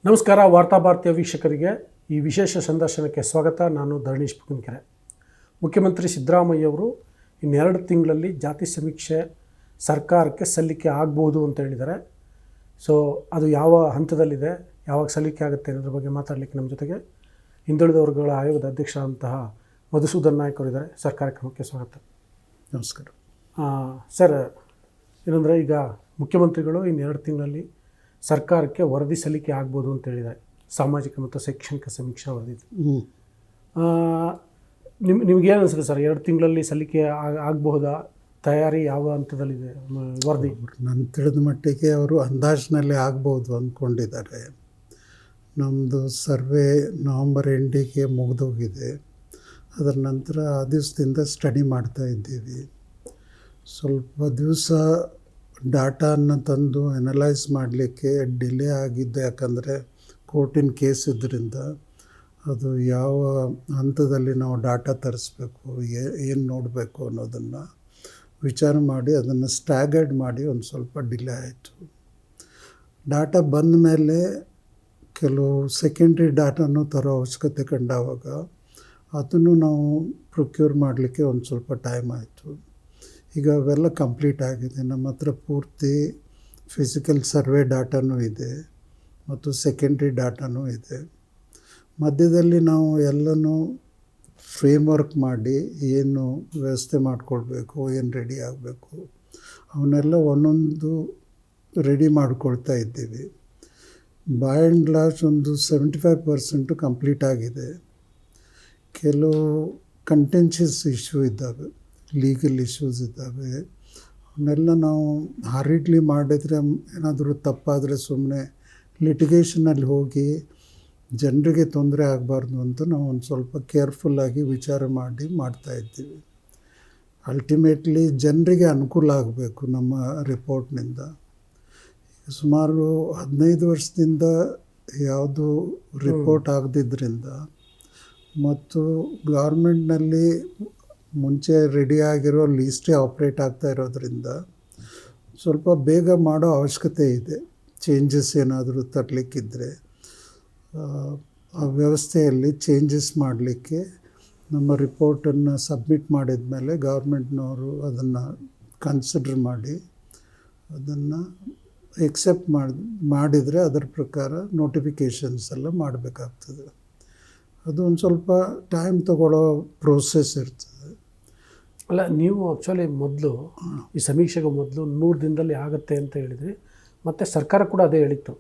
ನಮಸ್ಕಾರ ವಾರ್ತಾ ಭಾರತೀಯ ವೀಕ್ಷಕರಿಗೆ ಈ ವಿಶೇಷ ಸಂದರ್ಶನಕ್ಕೆ ಸ್ವಾಗತ. ನಾನು ಧರಣೀಶ್ ಪುಕನ್ಕೆರೆ. ಮುಖ್ಯಮಂತ್ರಿ ಸಿದ್ದರಾಮಯ್ಯವರು ಇನ್ನೆರಡು ತಿಂಗಳಲ್ಲಿ ಜಾತಿ ಸಮೀಕ್ಷೆ ಸರ್ಕಾರಕ್ಕೆ ಸಲ್ಲಿಕೆ ಆಗ್ಬೋದು ಅಂತ ಹೇಳಿದ್ದಾರೆ. ಸೊ ಅದು ಯಾವ ಹಂತದಲ್ಲಿದೆ, ಯಾವಾಗ ಸಲ್ಲಿಕೆ ಆಗುತ್ತೆ ಅನ್ನೋದ್ರ ಬಗ್ಗೆ ಮಾತಾಡಲಿಕ್ಕೆ ನಮ್ಮ ಜೊತೆಗೆ ಹಿಂದುಳಿದ ವರ್ಗಗಳ ಆಯೋಗದ ಅಧ್ಯಕ್ಷರಾದಂತಹ ಮಧುಸೂದನ್ ನಾಯ್ಕ ಅವರಿದ್ದಾರೆ. ಸರ್, ಕಾರ್ಯಕ್ರಮಕ್ಕೆ ಸ್ವಾಗತ. ನಮಸ್ಕಾರ. ಸರ್, ಏನಂದರೆ ಈಗ ಮುಖ್ಯಮಂತ್ರಿಗಳು ಇನ್ನೆರಡು ತಿಂಗಳಲ್ಲಿ ಸರ್ಕಾರಕ್ಕೆ ವರದಿ ಸಲ್ಲಿಕೆ ಆಗ್ಬೋದು ಅಂತ ಹೇಳಿದ್ದಾರೆ. ಸಾಮಾಜಿಕ ಮತ್ತು ಶೈಕ್ಷಣಿಕ ಸಮೀಕ್ಷಾ ವರದಿ. ನಿಮ್ಗೇನು ಅನಿಸುತ್ತೆ ಸರ್, 2 ತಿಂಗಳಲ್ಲಿ ಸಲ್ಲಿಕೆ ಆಗಬಹುದಾ? ತಯಾರಿ ಯಾವ ಹಂತದಲ್ಲಿದೆ ವರದಿ? ನನ್ನ ತಿಳಿದ ಮಟ್ಟಿಗೆ ಅವರು ಅಂದಾಜಿನಲ್ಲಿ ಆಗ್ಬೋದು ಅಂದ್ಕೊಂಡಿದ್ದಾರೆ. ನಮ್ಮದು ಸರ್ವೆ ನವಂಬರ್ ಎಂಡಿಗೆ ಮುಗಿದೋಗಿದೆ. ಅದರ ನಂತರ ಆ ದಿವಸದಿಂದ ಸ್ಟಡಿ ಮಾಡ್ತಾ ಇದ್ದೀವಿ. ಸ್ವಲ್ಪ ದಿವಸ ಡಾಟಾನ ತಂದು ಅನಲೈಸ್ ಮಾಡಲಿಕ್ಕೆ ಡಿಲೇ ಆಗಿದ್ದು, ಯಾಕಂದರೆ ಕೋರ್ಟಿನ ಕೇಸ್ ಇದ್ದರಿಂದ ಅದು ಯಾವ ಹಂತದಲ್ಲಿ ನಾವು ಡಾಟಾ ತರಿಸ್ಬೇಕು, ಏನು ನೋಡಬೇಕು ಅನ್ನೋದನ್ನು ವಿಚಾರ ಮಾಡಿ ಅದನ್ನು ಸ್ಟ್ಯಾಗರ್ಡ್ ಮಾಡಿ ಒಂದು ಸ್ವಲ್ಪ ಡಿಲೇ ಆಯಿತು. ಡಾಟಾ ಬಂದ ಮೇಲೆ ಕೆಲವು ಸೆಕೆಂಡ್ರಿ ಡಾಟಾನು ತರೋ ಅವಶ್ಯಕತೆ ಕಂಡಾಗ ಅದನ್ನು ನಾವು ಪ್ರೊಕ್ಯೂರ್ ಮಾಡಲಿಕ್ಕೆ ಒಂದು ಸ್ವಲ್ಪ ಟೈಮ್ ಆಯಿತು. ಈಗ ಅವೆಲ್ಲ ಕಂಪ್ಲೀಟ್ ಆಗಿದೆ. ನಮ್ಮ ಹತ್ರ ಪೂರ್ತಿ ಫಿಸಿಕಲ್ ಸರ್ವೆ ಡಾಟಾನೂ ಇದೆ ಮತ್ತು ಸೆಕೆಂಡ್ರಿ ಡಾಟಾನೂ ಇದೆ. ಮಧ್ಯದಲ್ಲಿ ನಾವು ಎಲ್ಲನೂ ಫ್ರೇಮ್ವರ್ಕ್ ಮಾಡಿ ಏನು ವ್ಯವಸ್ಥೆ ಮಾಡಿಕೊಳ್ಬೇಕು, ಏನು ರೆಡಿ ಆಗಬೇಕು, ಅವನ್ನೆಲ್ಲ ಒಂದೊಂದು ರೆಡಿ ಮಾಡಿಕೊಳ್ತಾ ಇದ್ದೀವಿ. ಬೈ ಆ್ಯಂಡ್ ಲಾರ್ಜ್ ಒಂದು 75% ಕಂಪ್ಲೀಟ್ ಆಗಿದೆ. ಕೆಲವು ಕಂಟೆನ್ಷಿಯಸ್ ಇಶ್ಯೂ ಇದ್ದಾವೆ, ಲೀಗಲ್ ಇಶ್ಯೂಸ್ ಇದ್ದಾವೆ. ಅವನ್ನೆಲ್ಲ ನಾವು ಹರಿಡ್ಲಿ ಮಾಡಿದರೆ ಏನಾದರೂ ತಪ್ಪಾದರೆ ಸುಮ್ಮನೆ ಲಿಟಿಗೇಷನಲ್ಲಿ ಹೋಗಿ ಜನರಿಗೆ ತೊಂದರೆ ಆಗಬಾರ್ದು ಅಂತ ನಾವು ಒಂದು ಸ್ವಲ್ಪ ಕೇರ್ಫುಲ್ಲಾಗಿ ವಿಚಾರ ಮಾಡಿ ಮಾಡ್ತಾಯಿದ್ದೀವಿ. ಅಲ್ಟಿಮೇಟ್ಲಿ ಜನರಿಗೆ ಅನುಕೂಲ ಆಗಬೇಕು ನಮ್ಮ ರಿಪೋರ್ಟ್ನಿಂದ. ಸುಮಾರು 15 ವರ್ಷದಿಂದ ಯಾವುದು ರಿಪೋರ್ಟ್ ಆಗದಿದ್ದರಿಂದ ಮತ್ತು ಗೌರ್ಮೆಂಟ್ನಲ್ಲಿ ಮುಂಚೆ ರೆಡಿಯಾಗಿರೋ ಲೀಸ್ಟೇ ಆಪ್ರೇಟ್ ಆಗ್ತಾ ಇರೋದ್ರಿಂದ ಸ್ವಲ್ಪ ಬೇಗ ಮಾಡೋ ಅವಶ್ಯಕತೆ ಇದೆ. ಚೇಂಜಸ್ ಏನಾದರೂ ತರಲಿಕ್ಕಿದ್ರೆ ಆ ವ್ಯವಸ್ಥೆಯಲ್ಲಿ ಚೇಂಜಸ್ ಮಾಡಲಿಕ್ಕೆ ನಮ್ಮ ರಿಪೋರ್ಟನ್ನು ಸಬ್ಮಿಟ್ ಮಾಡಿದ ಮೇಲೆ ಗೌರ್ಮೆಂಟ್ನವರು ಅದನ್ನು ಕನ್ಸಿಡರ್ ಮಾಡಿ ಅದನ್ನು ಎಕ್ಸೆಪ್ಟ್ ಮಾಡಿದರೆ ಅದರ ಪ್ರಕಾರ ನೋಟಿಫಿಕೇಷನ್ಸ್ ಎಲ್ಲ ಮಾಡಬೇಕಾಗ್ತದೆ. ಅದು ಒಂದು ಸ್ವಲ್ಪ ಟೈಮ್ ತಗೊಳ್ಳೋ ಪ್ರೋಸೆಸ್ ಇರ್ತದೆ. ಅಲ್ಲ, ನೀವು ಆ್ಯಕ್ಚುಲಿ ಮೊದಲು ಈ ಸಮೀಕ್ಷೆಗೆ ಮೊದಲು 100 ದಿನದಲ್ಲಿ ಆಗುತ್ತೆ ಅಂತ ಹೇಳಿದ್ರಿ. ಮತ್ತು ಸರ್ಕಾರ ಕೂಡ ಅದೇ ಹೇಳಿತ್ತು,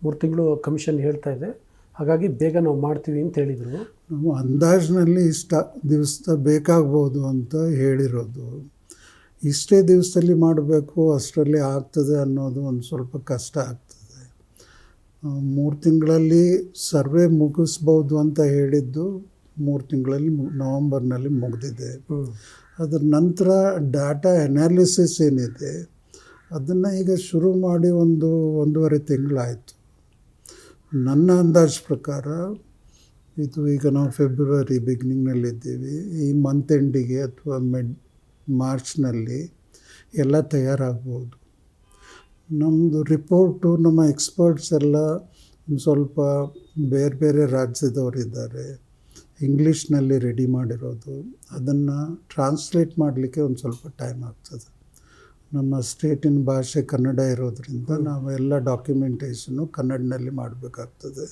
3 ತಿಂಗಳು ಕಮಿಷನ್ ಹೇಳ್ತಾ ಇದೆ, ಹಾಗಾಗಿ ಬೇಗ ನಾವು ಮಾಡ್ತೀವಿ ಅಂತ ಹೇಳಿದರು. ನಾವು ಅಂದಾಜಿನಲ್ಲಿ ಇಷ್ಟ ದಿವಸ ಬೇಕಾಗ್ಬೋದು ಅಂತ ಹೇಳಿರೋದು. ಇಷ್ಟೇ ದಿವಸದಲ್ಲಿ ಮಾಡಬೇಕು, ಅಷ್ಟರಲ್ಲಿ ಆಗ್ತದೆ ಅನ್ನೋದು ಒಂದು ಸ್ವಲ್ಪ ಕಷ್ಟ ಆಗ್ತದೆ. 3 ತಿಂಗಳಲ್ಲಿ ಸರ್ವೆ ಮುಗಿಸ್ಬೋದು ಅಂತ ಹೇಳಿದ್ದು 3 ತಿಂಗಳಲ್ಲಿ ನವಂಬರ್ನಲ್ಲಿ ಮುಗಿದಿದೆ. ಅದರ ನಂತರ ಡಾಟಾ ಅನಾಲಿಸಿಸ್ ಏನಿದೆ ಅದನ್ನು ಈಗ ಶುರು ಮಾಡಿ 1.5 ತಿಂಗಳಾಯಿತು. ನನ್ನ ಅಂದಾಜು ಪ್ರಕಾರ ಇದು ಈಗ ನಾವು ಫೆಬ್ರವರಿ ಬಿಗಿನಿಂಗ್ನಲ್ಲಿದ್ದೀವಿ. ಈ ಮಂತ್ ಎಂಡಿಗೆ ಅಥವಾ ಮಾರ್ಚ್ನಲ್ಲಿ ಎಲ್ಲ ತಯಾರಾಗ್ಬೋದು. ನಮ್ಮದು ರಿಪೋರ್ಟು ನಮ್ಮ ಎಕ್ಸ್ಪರ್ಟ್ಸ್ ಎಲ್ಲ ಒಂದು ಸ್ವಲ್ಪ ಬೇರೆ ಬೇರೆ ರಾಜ್ಯದವರಿದ್ದಾರೆ, ಇಂಗ್ಲೀಷ್ನಲ್ಲಿ ರೆಡಿ ಮಾಡಿರೋದು. ಅದನ್ನು ಟ್ರಾನ್ಸ್ಲೇಟ್ ಮಾಡಲಿಕ್ಕೆ ಒಂದು ಸ್ವಲ್ಪ ಟೈಮ್ ಆಗ್ತದೆ. ನಮ್ಮ ಸ್ಟೇಟಿನ ಭಾಷೆ ಕನ್ನಡ ಇರೋದರಿಂದ ನಾವೆಲ್ಲ ಡಾಕ್ಯುಮೆಂಟೇಷನ್ನು ಕನ್ನಡದಲ್ಲಿ ಮಾಡಬೇಕಾಗ್ತದೆ.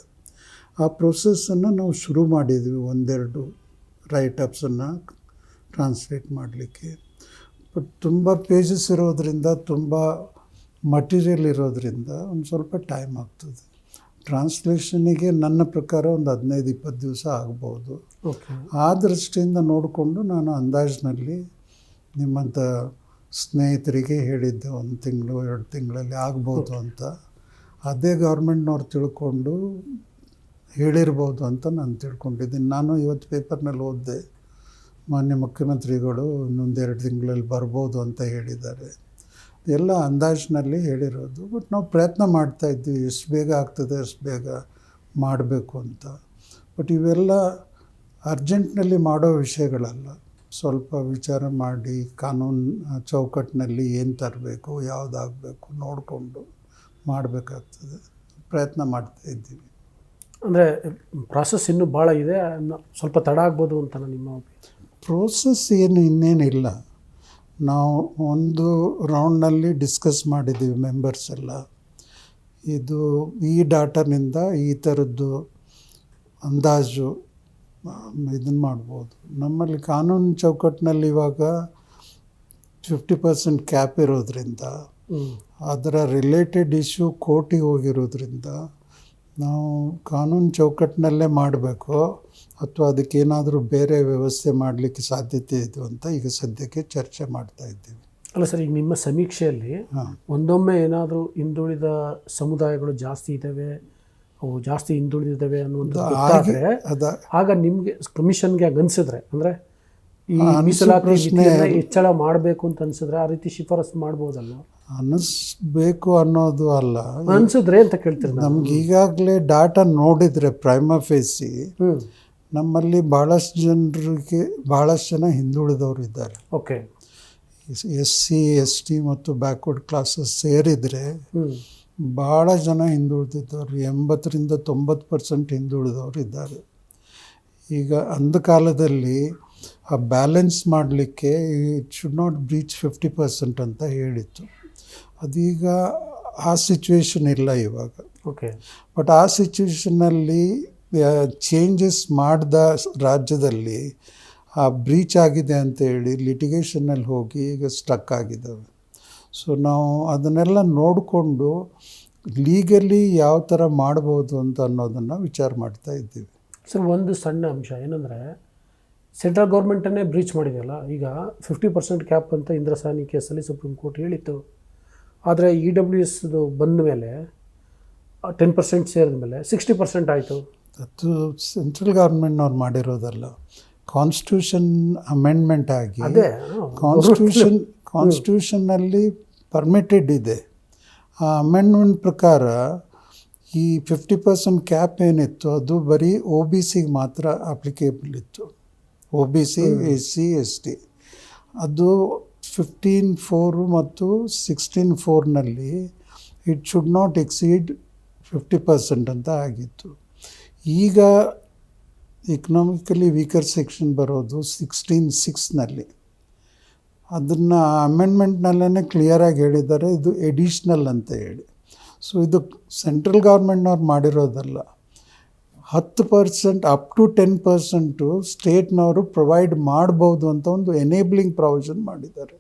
ಆ ಪ್ರೊಸೆಸ್ಸನ್ನು ನಾವು ಶುರು ಮಾಡಿದ್ವಿ, 1-2 ರೈಟಪ್ಸನ್ನು ಟ್ರಾನ್ಸ್ಲೇಟ್ ಮಾಡಲಿಕ್ಕೆ. ಬಟ್ ತುಂಬ ಪೇಜಸ್ ಇರೋದರಿಂದ, ತುಂಬ ಮಟೀರಿಯಲ್ ಇರೋದರಿಂದ ಒಂದು ಸ್ವಲ್ಪ ಟೈಮ್ ಆಗ್ತದೆ. ಟ್ರಾನ್ಸ್ಲೇಷನಿಗೆ ನನ್ನ ಪ್ರಕಾರ ಒಂದು 15-20 ದಿವಸ ಆಗ್ಬೋದು. ಆ ದೃಷ್ಟಿಯಿಂದ ನೋಡಿಕೊಂಡು ನಾನು ಅಂದಾಜಿನಲ್ಲಿ ನಿಮ್ಮಂಥ ಸ್ನೇಹಿತರಿಗೆ ಹೇಳಿದ್ದೆ 1 ತಿಂಗಳು 2 ತಿಂಗಳಲ್ಲಿ ಆಗ್ಬೋದು ಅಂತ. ಅದೇ ಗೌರ್ಮೆಂಟ್ನವ್ರು ತಿಳ್ಕೊಂಡು ಹೇಳಿರ್ಬೋದು ಅಂತ ನಾನು ತಿಳ್ಕೊಂಡಿದ್ದೀನಿ. ನಾನು ಇವತ್ತು ಪೇಪರ್ನಲ್ಲಿ ಓದಿದೆ, ಮಾನ್ಯ ಮುಖ್ಯಮಂತ್ರಿಗಳು ಇನ್ನೊಂದು 2 ತಿಂಗಳಲ್ಲಿ ಬರ್ಬೋದು ಅಂತ ಹೇಳಿದ್ದಾರೆ. ಎಲ್ಲ ಅಂದಾಜಿನಲ್ಲಿ ಹೇಳಿರೋದು. ಬಟ್ ನಾವು ಪ್ರಯತ್ನ ಮಾಡ್ತಾಯಿದ್ವಿ, ಎಷ್ಟು ಬೇಗ ಆಗ್ತದೆ ಅಷ್ಟು ಬೇಗ ಮಾಡಬೇಕು ಅಂತ. ಬಟ್ ಇವೆಲ್ಲ ಅರ್ಜೆಂಟ್ನಲ್ಲಿ ಮಾಡೋ ವಿಷಯಗಳಲ್ಲ. ಸ್ವಲ್ಪ ವಿಚಾರ ಮಾಡಿ ಕಾನೂನು ಚೌಕಟ್ಟಿನಲ್ಲಿ ಏನು ತರಬೇಕು, ಯಾವುದಾಗಬೇಕು ನೋಡಿಕೊಂಡು ಮಾಡಬೇಕಾಗ್ತದೆ. ಪ್ರಯತ್ನ ಮಾಡ್ತಾಯಿದ್ದೀವಿ. ಅಂದರೆ ಪ್ರಾಸೆಸ್ ಇನ್ನೂ ಭಾಳ ಇದೆ, ಸ್ವಲ್ಪ ತಡ ಆಗ್ಬೋದು ಅಂತ ನಿಮ್ಮ ಪ್ರೋಸೆಸ್ ಏನು ಇನ್ನೇನಿಲ್ಲ. ನಾವು ಒಂದು ರೌಂಡ್ನಲ್ಲಿ ಡಿಸ್ಕಸ್ ಮಾಡಿದ್ದೀವಿ ಮೆಂಬರ್ಸ್ ಎಲ್ಲ. ಇದು ಈ ಡಾಟಾನಿಂದ ಈ ಥರದ್ದು ಅಂದಾಜು ಇದನ್ನು ಮಾಡ್ಬೋದು. ನಮ್ಮಲ್ಲಿ ಕಾನೂನು ಚೌಕಟ್ಟಿನಲ್ಲಿ ಇವಾಗ 50% ಕ್ಯಾಪ್ ಇರೋದ್ರಿಂದ, ಅದರ ರಿಲೇಟೆಡ್ ಇಶ್ಯೂ ಕೋರ್ಟಿಗೆ ಹೋಗಿರೋದ್ರಿಂದ ನಾವು ಕಾನೂನು ಚೌಕಟ್ಟಿನಲ್ಲೇ ಮಾಡಬೇಕು ಅಥವಾ ಅದಕ್ಕೇನಾದರೂ ಬೇರೆ ವ್ಯವಸ್ಥೆ ಮಾಡಲಿಕ್ಕೆ ಸಾಧ್ಯತೆ ಇದೆ ಅಂತ ಈಗ ಸದ್ಯಕ್ಕೆ ಚರ್ಚೆ ಮಾಡ್ತಾ ಇದ್ದೀವಿ. ಅಲ್ಲ ಸರ್, ಈಗ ನಿಮ್ಮ ಸಮೀಕ್ಷೆಯಲ್ಲಿ ಒಂದೊಮ್ಮೆ ಏನಾದರೂ ಹಿಂದುಳಿದ ಸಮುದಾಯಗಳು ಜಾಸ್ತಿ ಇದ್ದಾವೆ, ಅವು ಜಾಸ್ತಿ ಹಿಂದುಳಿದಿದ್ದಾವೆ ಅನ್ನುವಂಥದ್ದು ಆಗ ನಿಮಗೆ ಕಮಿಷನ್ಗೆ ಅನಿಸಿದ್ರೆ, ಅಂದರೆ ಈ ಮೀಸಲಾತಿ ಹೆಚ್ಚಳ ಮಾಡಬೇಕು ಅಂತ ಅನಿಸಿದ್ರೆ ಆ ರೀತಿ ಶಿಫಾರಸು ಮಾಡ್ಬೋದಲ್ಲ? ಅನ್ನಿಸ್ಬೇಕು ಅನ್ನೋದು ಅಲ್ಲ, ಅನಿಸಿದ್ರೆ ಅಂತ ಕೇಳ್ತೀರಿ. ನಮ್ಗೆ ಈಗಾಗಲೇ ಡಾಟಾ ನೋಡಿದರೆ ಪ್ರೈಮಾ ಫೇಸಿ ನಮ್ಮಲ್ಲಿ ಭಾಳಷ್ಟು ಜನ ಹಿಂದುಳಿದವರು ಇದ್ದಾರೆ. ಓಕೆ, SC ST ಮತ್ತು ಬ್ಯಾಕ್ವರ್ಡ್ ಕ್ಲಾಸಸ್ ಸೇರಿದರೆ ಭಾಳ ಜನ ಹಿಂದುಳಿದಿದ್ದವರು, 80-90% ಹಿಂದುಳಿದವರು ಇದ್ದಾರೆ. ಈಗ ಅಂಧಕಾಲದಲ್ಲಿ ಆ ಬ್ಯಾಲೆನ್ಸ್ ಮಾಡಲಿಕ್ಕೆ ಇಟ್ ಶುಡ್ ನಾಟ್ ಬ್ರೀಚ್ 50% ಅಂತ ಹೇಳಿತ್ತು. ಅದೀಗ ಆ ಸಿಚುವೇಶನ್ ಇಲ್ಲ ಇವಾಗ. ಓಕೆ, ಬಟ್ ಆ ಸಿಚುವೇಶನ್ನಲ್ಲಿ ಚೇಂಜಸ್ ಮಾಡಿದ ರಾಜ್ಯದಲ್ಲಿ ಆ ಬ್ರೀಚ್ ಆಗಿದೆ ಅಂತೇಳಿ ಲಿಟಿಗೇಷನಲ್ಲಿ ಹೋಗಿ ಈಗ ಸ್ಟಕ್ ಆಗಿದ್ದಾವೆ. ಸೊ ನಾವು ಅದನ್ನೆಲ್ಲ ನೋಡಿಕೊಂಡು ಲೀಗಲಿ ಯಾವ ಥರ ಮಾಡ್ಬೋದು ಅಂತ ಅನ್ನೋದನ್ನು ವಿಚಾರ ಮಾಡ್ತಾ ಇದ್ದೀವಿ. ಸರ್, ಒಂದು ಸಣ್ಣ ಅಂಶ ಏನಂದರೆ, ಸೆಂಟ್ರಲ್ ಗೌರ್ಮೆಂಟನ್ನೇ ಬ್ರೀಚ್ ಮಾಡಿದೆಯಲ್ಲ. ಈಗ 50% ಕ್ಯಾಪ್ ಅಂತ ಇಂದ್ರಸಾನಿ ಕೇಸಲ್ಲಿ ಸುಪ್ರೀಂ ಕೋರ್ಟ್ ಹೇಳಿತ್ತು. ಆದರೆ EWS ಬಂದ ಮೇಲೆ 10% ಸೇರಿದ ಮೇಲೆ 60% ಆಯಿತು. ಅದು ಸೆಂಟ್ರಲ್ ಗೌರ್ಮೆಂಟ್ನವ್ರು ಮಾಡಿರೋದಲ್ಲ, ಕಾನ್ಸ್ಟಿಟ್ಯೂಷನ್ ಅಮೆಂಡ್ಮೆಂಟ್ ಆಗಿ ಅದೇ ಕಾನ್ಸ್ಟಿಟ್ಯೂಷನ್ನಲ್ಲಿ ಪರ್ಮಿಟೆಡ್ ಇದೆ. ಆ ಅಮೆಂಡ್ಮೆಂಟ್ ಪ್ರಕಾರ ಈ 50% ಕ್ಯಾಪ್ ಏನಿತ್ತು ಅದು ಬರೀ OBCಗೆ ಮಾತ್ರ ಅಪ್ಲಿಕೇಬಲ್ ಇತ್ತು. OBC, SC, ST. ಅದು 15(4) ಮತ್ತು 16(4)ನಲ್ಲಿ ಇಟ್ ಶುಡ್ ನಾಟ್ ಎಕ್ಸೀಡ್ 50% ಅಂತ ಆಗಿತ್ತು. ಈಗ ಎಕನಾಮಿಕಲಿ ವೀಕರ್ ಸೆಕ್ಷನ್ ಬರೋದು 16(6)ನಲ್ಲಿ. ಅದನ್ನು ಅಮೆಂಡ್ಮೆಂಟ್ನಲ್ಲೇ ಕ್ಲಿಯರಾಗಿ ಹೇಳಿದ್ದಾರೆ, ಇದು ಎಡಿಷ್ನಲ್ ಅಂತ ಹೇಳಿ. ಸೊ ಇದು ಸೆಂಟ್ರಲ್ ಗೌರ್ಮೆಂಟ್ನವ್ರು ಮಾಡಿರೋದಲ್ಲ. 10% ಅಪ್ ಟು 10% ಸ್ಟೇಟ್ನವರು ಪ್ರೊವೈಡ್ ಮಾಡ್ಬೋದು ಅಂತ ಒಂದು ಎನೇಬ್ಲಿಂಗ್ ಪ್ರಾವಿಷನ್ ಮಾಡಿದ್ದಾರೆ.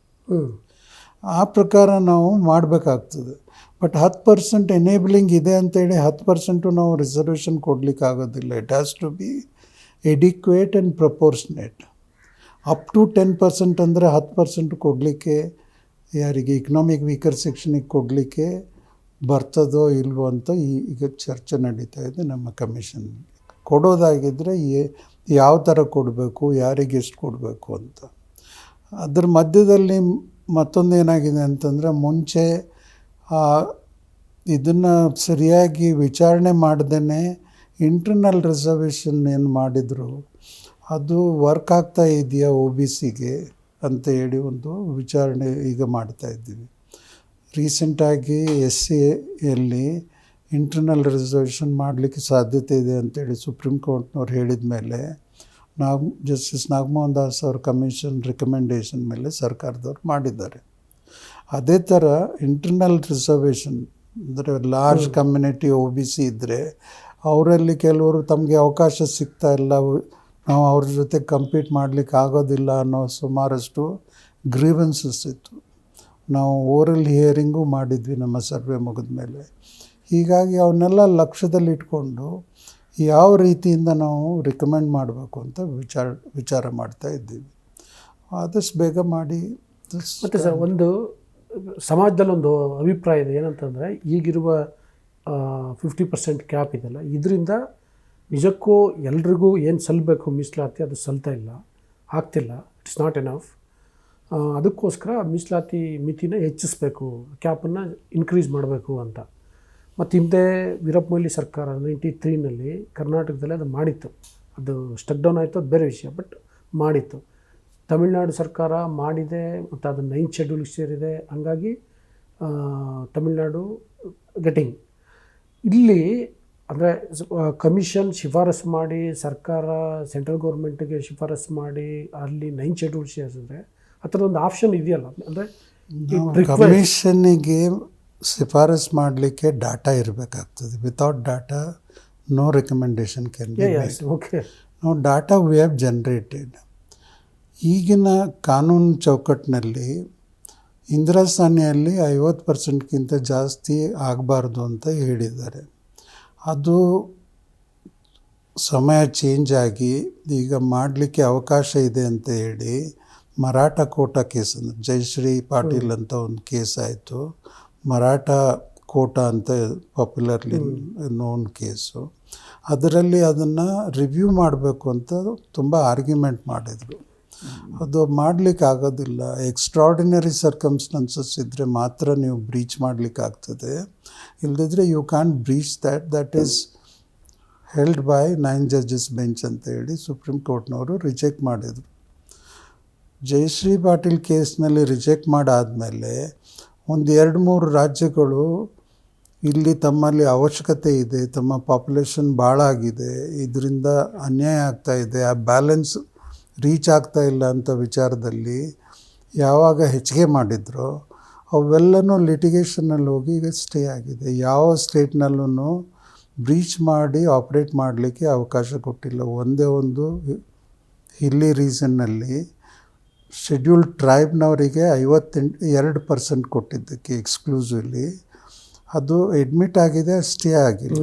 ಆ ಪ್ರಕಾರ ನಾವು ಮಾಡಬೇಕಾಗ್ತದೆ. ಬಟ್ 10% ಎನೇಬ್ಲಿಂಗ್ ಇದೆ ಅಂತೇಳಿ 10% ನಾವು ರಿಸರ್ವೇಷನ್ ಕೊಡಲಿಕ್ಕಾಗೋದಿಲ್ಲ. It has to be adequate and proportionate. Up to 10% ಅಂದರೆ 10% ಕೊಡಲಿಕ್ಕೆ ಯಾರಿಗೆ ಎಕನಾಮಿಕ್ ವೀಕರ್ ಸೆಕ್ಷನಿಗೆ ಕೊಡಲಿಕ್ಕೆ ಬರ್ತದೋ ಇಲ್ವೋ ಅಂತ ಈಗ ಚರ್ಚೆ ನಡೀತಾ ಇದೆ ನಮ್ಮ ಕಮಿಷನ್. ಕೊಡೋದಾಗಿದ್ದರೆ ಯಾವ ಥರ ಕೊಡಬೇಕು, ಯಾರಿಗೆ ಎಷ್ಟು ಕೊಡಬೇಕು ಅಂತ. ಅದ್ರ ಮಧ್ಯದಲ್ಲಿ ಮತ್ತೊಂದು ಏನಾಗಿದೆ ಅಂತಂದರೆ, ಮುಂಚೆ ಇದನ್ನು ಸರಿಯಾಗಿ ವಿಚಾರಣೆ ಮಾಡ್ದೇ ಇಂಟರ್ನಲ್ ರಿಸರ್ವೇಷನ್ ಏನು ಮಾಡಿದರು ಅದು ವರ್ಕ್ ಆಗ್ತಾ ಇದೆಯಾ OBCಗೆ ಅಂತ ಹೇಳಿ ಒಂದು ವಿಚಾರಣೆ ಈಗ ಮಾಡ್ತಾ ಇದ್ದೀವಿ. ರೀಸೆಂಟಾಗಿ SCಯಲ್ಲಿ ಇಂಟರ್ನಲ್ ರಿಸರ್ವೇಷನ್ ಮಾಡಲಿಕ್ಕೆ ಸಾಧ್ಯತೆ ಇದೆ ಅಂತೇಳಿ ಸುಪ್ರೀಂ ಕೋರ್ಟ್ನವ್ರು ಹೇಳಿದ ಮೇಲೆ ಜಸ್ಟಿಸ್ ನಾಗಮೋಹನ್ ದಾಸ್ ಅವ್ರ ಕಮಿಷನ್ ರಿಕಮೆಂಡೇಷನ್ ಮೇಲೆ ಸರ್ಕಾರದವ್ರು ಮಾಡಿದ್ದಾರೆ. ಅದೇ ಥರ ಇಂಟರ್ನಲ್ ರಿಸರ್ವೇಷನ್ ಅಂದರೆ ಲಾರ್ಜ್ ಕಮ್ಯುನಿಟಿ OBC ಇದ್ದರೆ ಅವರಲ್ಲಿ ಕೆಲವರು ತಮಗೆ ಅವಕಾಶ ಸಿಗ್ತಾ ಇಲ್ಲ, ನಾವು ಅವ್ರ ಜೊತೆ ಕಂಪೀಟ್ ಮಾಡಲಿಕ್ಕೆ ಆಗೋದಿಲ್ಲ ಅನ್ನೋ ಸುಮಾರಷ್ಟು ಗ್ರೀವೆನ್ಸಸ್ ಇತ್ತು. ನಾವು ಓರಲ್ ಹಿಯರಿಂಗು ಮಾಡಿದ್ವಿ ನಮ್ಮ ಸರ್ವೆ ಮುಗಿದ ಮೇಲೆ. ಹೀಗಾಗಿ ಅವನ್ನೆಲ್ಲ ಲಕ್ಷ್ಯದಲ್ಲಿ ಇಟ್ಕೊಂಡು ಯಾವ ರೀತಿಯಿಂದ ನಾವು ರಿಕಮೆಂಡ್ ಮಾಡಬೇಕು ಅಂತ ವಿಚಾರ ಮಾಡ್ತಾ ಇದ್ದೀವಿ. ಆದಷ್ಟು ಬೇಗ ಮಾಡಿ. ಮತ್ತು ಸರ್, ಒಂದು ಸಮಾಜದಲ್ಲಿ ಒಂದು ಅಭಿಪ್ರಾಯ ಇದೆ ಏನಂತಂದರೆ, ಈಗಿರುವ 50% ಕ್ಯಾಪ್ ಇದೆಯಲ್ಲ, ಇದರಿಂದ ನಿಜಕ್ಕೂ ಎಲ್ರಿಗೂ ಏನು ಸಲ್ಲಬೇಕು ಮೀಸಲಾತಿ ಅದು ಸಲ್ತಾ ಇಲ್ಲ, ಆಗ್ತಿಲ್ಲ, ಇಟ್ಸ್ ನಾಟ್ ಎನಫ್. ಅದಕ್ಕೋಸ್ಕರ ಮೀಸಲಾತಿ ಮಿತಿನ ಹೆಚ್ಚಿಸ್ಬೇಕು, ಕ್ಯಾಪನ್ನು ಇನ್ಕ್ರೀಸ್ ಮಾಡಬೇಕು ಅಂತ. ಮತ್ತು ಹಿಂದೆ ವೀರಪ್ಪ ಮೊಯ್ಲಿ ಸರ್ಕಾರ 93ನಲ್ಲಿ ಕರ್ನಾಟಕದಲ್ಲಿ ಅದು ಮಾಡಿತ್ತು. ಅದು ಸ್ಟಕ್ ಡೌನ್ ಆಯಿತು, ಅದು ಬೇರೆ ವಿಷಯ, ಬಟ್ ಮಾಡಿತ್ತು. ತಮಿಳ್ನಾಡು ಸರ್ಕಾರ ಮಾಡಿದೆ ಮತ್ತು ಅದು 9th ಶೆಡ್ಯೂಲ್ಗೆ ಸೇರಿದೆ. ಹಂಗಾಗಿ ತಮಿಳ್ನಾಡು ಗೆಟಿಂಗ್. ಇಲ್ಲಿ ಅಂದರೆ ಕಮಿಷನ್ ಶಿಫಾರಸು ಮಾಡಿ ಸರ್ಕಾರ ಸೆಂಟ್ರಲ್ ಗೌರ್ಮೆಂಟ್ಗೆ ಶಿಫಾರಸು ಮಾಡಿ ಅಲ್ಲಿ 9 ಶೆಡ್ಯೂಲ್ ಸೇರಿಸಿದ್ರೆ ಆ ಥರದೊಂದು ಆಪ್ಷನ್ ಇದೆಯಲ್ಲ, ಅಂದರೆ ಕಮಿಷನ್ನಿಗೆ ಶಿಫಾರಸು ಮಾಡಲಿಕ್ಕೆ ಡಾಟಾ ಇರಬೇಕಾಗ್ತದೆ. Without data no recommendation can be made. Okay, no data we have generated. ಈಗಿನ ಕಾನೂನು ಚೌಕಟ್ಟಿನಲ್ಲಿ ಇಂದಿರಾಸಾನಿಯಲ್ಲಿ 50%ಗಿಂತ ಜಾಸ್ತಿ ಆಗಬಾರ್ದು ಅಂತ ಹೇಳಿದ್ದಾರೆ. ಅದು ಸಮಯ ಚೇಂಜ್ ಆಗಿ ಈಗ ಮಾಡಲಿಕ್ಕೆ ಅವಕಾಶ ಇದೆ ಅಂತ ಹೇಳಿ ಮರಾಠ ಕೋಟಾ ಕೇಸ್, ಅಂದರೆ ಜಯಶ್ರೀ ಪಾಟೀಲ್ ಅಂತ ಒಂದು ಕೇಸ್ ಆಯಿತು. ಮರಾಠ ಕೋಟಾ ಅಂತ ಪಾಪ್ಯುಲರ್ಲಿ ನೋನ್ ಕೇಸು. ಅದರಲ್ಲಿ ಅದನ್ನು ರಿವ್ಯೂ ಮಾಡಬೇಕು ಅಂತ ತುಂಬ ಆರ್ಗ್ಯುಮೆಂಟ್ ಮಾಡಿದರು. ಅದು ಮಾಡಲಿಕ್ಕೆ ಆಗೋದಿಲ್ಲ. ಎಕ್ಸ್ಟ್ರಾರ್ಡಿನರಿ ಸರ್ಕಮ್ಸ್ಟೆನ್ಸಸ್ ಇದ್ದರೆ ಮಾತ್ರ ನೀವು ಬ್ರೀಚ್ ಮಾಡಲಿಕ್ಕಾಗ್ತದೆ. ಇಲ್ಲದಿದ್ದರೆ you can breach that is held by 9 judges bench ಅಂತ ಹೇಳಿ ಸುಪ್ರೀಂ ಕೋರ್ಟ್ನವರು ರಿಜೆಕ್ಟ್ ಮಾಡಿದರು. ಜಯಶ್ರೀ ಪಾಟೀಲ್ ಕೇಸ್ನಲ್ಲಿ ರಿಜೆಕ್ಟ್ ಮಾಡಾದಮೇಲೆ ಒಂದು 2-3 ರಾಜ್ಯಗಳು ಇಲ್ಲಿ ತಮ್ಮಲ್ಲಿ ಅವಶ್ಯಕತೆ ಇದೆ, ತಮ್ಮ ಪಾಪ್ಯುಲೇಷನ್ ಭಾಳ ಆಗಿದೆ, ಇದರಿಂದ ಅನ್ಯಾಯ ಆಗ್ತಾಯಿದೆ, ಆ ಬ್ಯಾಲೆನ್ಸ್ ರೀಚ್ ಆಗ್ತಾ ಇಲ್ಲ ಅಂತ ವಿಚಾರದಲ್ಲಿ ಯಾವಾಗ ಹೆಚ್ಚಿಗೆ ಮಾಡಿದ್ರೋ ಅವೆಲ್ಲನೂ ಲಿಟಿಗೇಷನಲ್ಲಿ ಹೋಗಿ ಈಗ ಸ್ಟೇ ಆಗಿದೆ. ಯಾವ ಸ್ಟೇಟ್ನಲ್ಲೂ ಬ್ರೀಚ್ ಮಾಡಿ ಆಪ್ರೇಟ್ ಮಾಡಲಿಕ್ಕೆ ಅವಕಾಶ ಕೊಟ್ಟಿಲ್ಲ. ಒಂದೇ ಒಂದು ಹಿಲ್ಲಿ ರೀಸನ್ನಲ್ಲಿ ಶೆಡ್ಯೂಲ್ಡ್ ಟ್ರೈಬ್ನವರಿಗೆ 52% ಕೊಟ್ಟಿದ್ದಕ್ಕೆ ಎಕ್ಸ್ಕ್ಲೂಸಿವ್ಲಿ ಅದು ಅಡ್ಮಿಟ್ ಆಗಿದೆ, ಸ್ಟೇ ಆಗಿಲ್ಲ.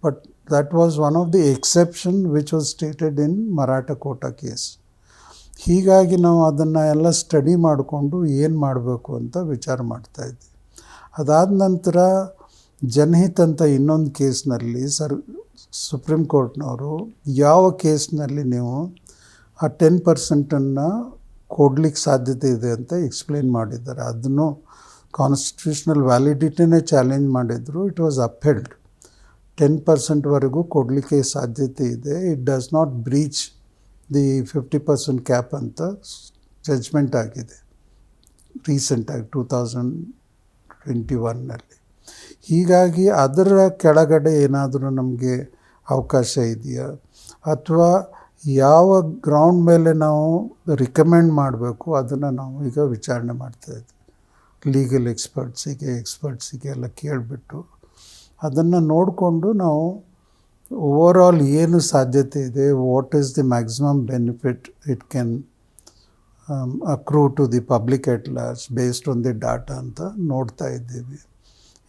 But that was one of the exception which was stated in Maratha quota case. ಹೀಗಾಗಿ ನಾವು ಅದನ್ನು ಎಲ್ಲ ಸ್ಟಡಿ ಮಾಡಿಕೊಂಡು ಏನು ಮಾಡಬೇಕು ಅಂತ ವಿಚಾರ ಮಾಡ್ತಾಯಿದ್ವಿ. ಅದಾದ ನಂತರ ಜನಹಿತ್ ಅಂತ ಇನ್ನೊಂದು ಕೇಸ್ನಲ್ಲಿ ಸುಪ್ರೀಂ ಕೋರ್ಟ್ನವರು ಯಾವ ಕೇಸ್ನಲ್ಲಿ ನೀವು ಆ 10%ಅನ್ನು ಕೊಡ್ಲಿಕ್ಕೆ ಸಾಧ್ಯತೆ ಇದೆ ಅಂತ ಎಕ್ಸ್ಪ್ಲೇನ್ ಮಾಡಿದ್ದಾರೆ. ಅದನ್ನು ಕಾನ್ಸ್ಟಿಟ್ಯೂಷನಲ್ ವ್ಯಾಲಿಡಿಟಿನೇ ಚಾಲೆಂಜ್ ಮಾಡಿದರು. It was upheld. 10%ವರೆಗೂ ಕೊಡಲಿಕ್ಕೆ ಸಾಧ್ಯತೆ ಇದೆ. It does not breach the 50% cap ಅಂತ ಜಡ್ಜ್ಮೆಂಟ್ ಆಗಿದೆ ರೀಸೆಂಟಾಗಿ 2021ನಲ್ಲಿ. ಹೀಗಾಗಿ ಅದರ ಕೆಳಗಡೆ ಏನಾದರೂ ನಮಗೆ ಅವಕಾಶ ಇದೆಯಾ, ಅಥವಾ ಯಾವ ಗ್ರೌಂಡ್ ಮೇಲೆ ನಾವು ರಿಕಮೆಂಡ್ ಮಾಡಬೇಕು ಅದನ್ನು ನಾವು ಈಗ ವಿಚಾರಣೆ ಮಾಡ್ತಾಯಿದ್ವಿ. ಲೀಗಲ್ ಎಕ್ಸ್ಪರ್ಟ್ಸಿಗೆ ಎಲ್ಲ ಕೇಳಿಬಿಟ್ಟು ಅದನ್ನು ನೋಡಿಕೊಂಡು ನಾವು ಓವರಾಲ್ ಏನು ಸಾಧ್ಯತೆ ಇದೆ, what is the maximum benefit it can accrue to the public at large based on the data ಅಂತ ನೋಡ್ತಾ ಇದ್ದೀವಿ.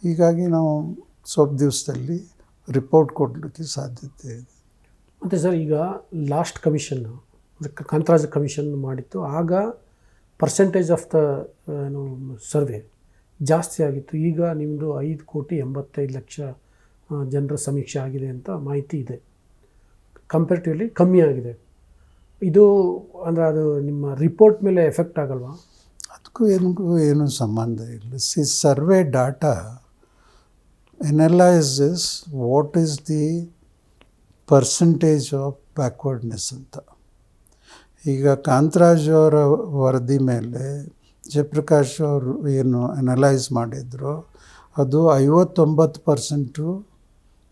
ಹೀಗಾಗಿ ನಾವು ಸ್ವಲ್ಪ ದಿವಸದಲ್ಲಿ ರಿಪೋರ್ಟ್ ಕೊಡಲಿಕ್ಕೆ ಸಾಧ್ಯತೆ ಇದೆ. ಮತ್ತು ಸರ್, ಈಗ ಲಾಸ್ಟ್ ಕಮಿಷನ್ನು ಕಾಂತರಾಜ್ ಕಮಿಷನ್ ಮಾಡಿತ್ತು. ಆಗ ಪರ್ಸೆಂಟೇಜ್ ಆಫ್ ದ ಸರ್ವೆ ಜಾಸ್ತಿ ಆಗಿತ್ತು. ಈಗ ನಿಮ್ಮದು 5,85,00,000 ಜನರ ಸಮೀಕ್ಷೆ ಆಗಿದೆ ಅಂತ ಮಾಹಿತಿ ಇದೆ. ಕಂಪೇರಿಟಿವ್ಲಿ ಕಮ್ಮಿ ಆಗಿದೆ. ಇದು ಅಂದರೆ ಅದು ನಿಮ್ಮ ರಿಪೋರ್ಟ್ ಮೇಲೆ ಎಫೆಕ್ಟ್ ಆಗಲ್ವಾ? ಅದಕ್ಕೂ ಏನೂ ಸಂಬಂಧ ಇಲ್ಲ. Survey data analysis what is the percentage of backwardness ಅಂತ. ಈಗ ಕಾಂತರಾಜ್ ಅವರ ವರದಿ ಮೇಲೆ ಜಯಪ್ರಕಾಶ್ ಅವರು ಏನು ಅನಲೈಸ್ ಮಾಡಿದ್ರು, ಅದು 59%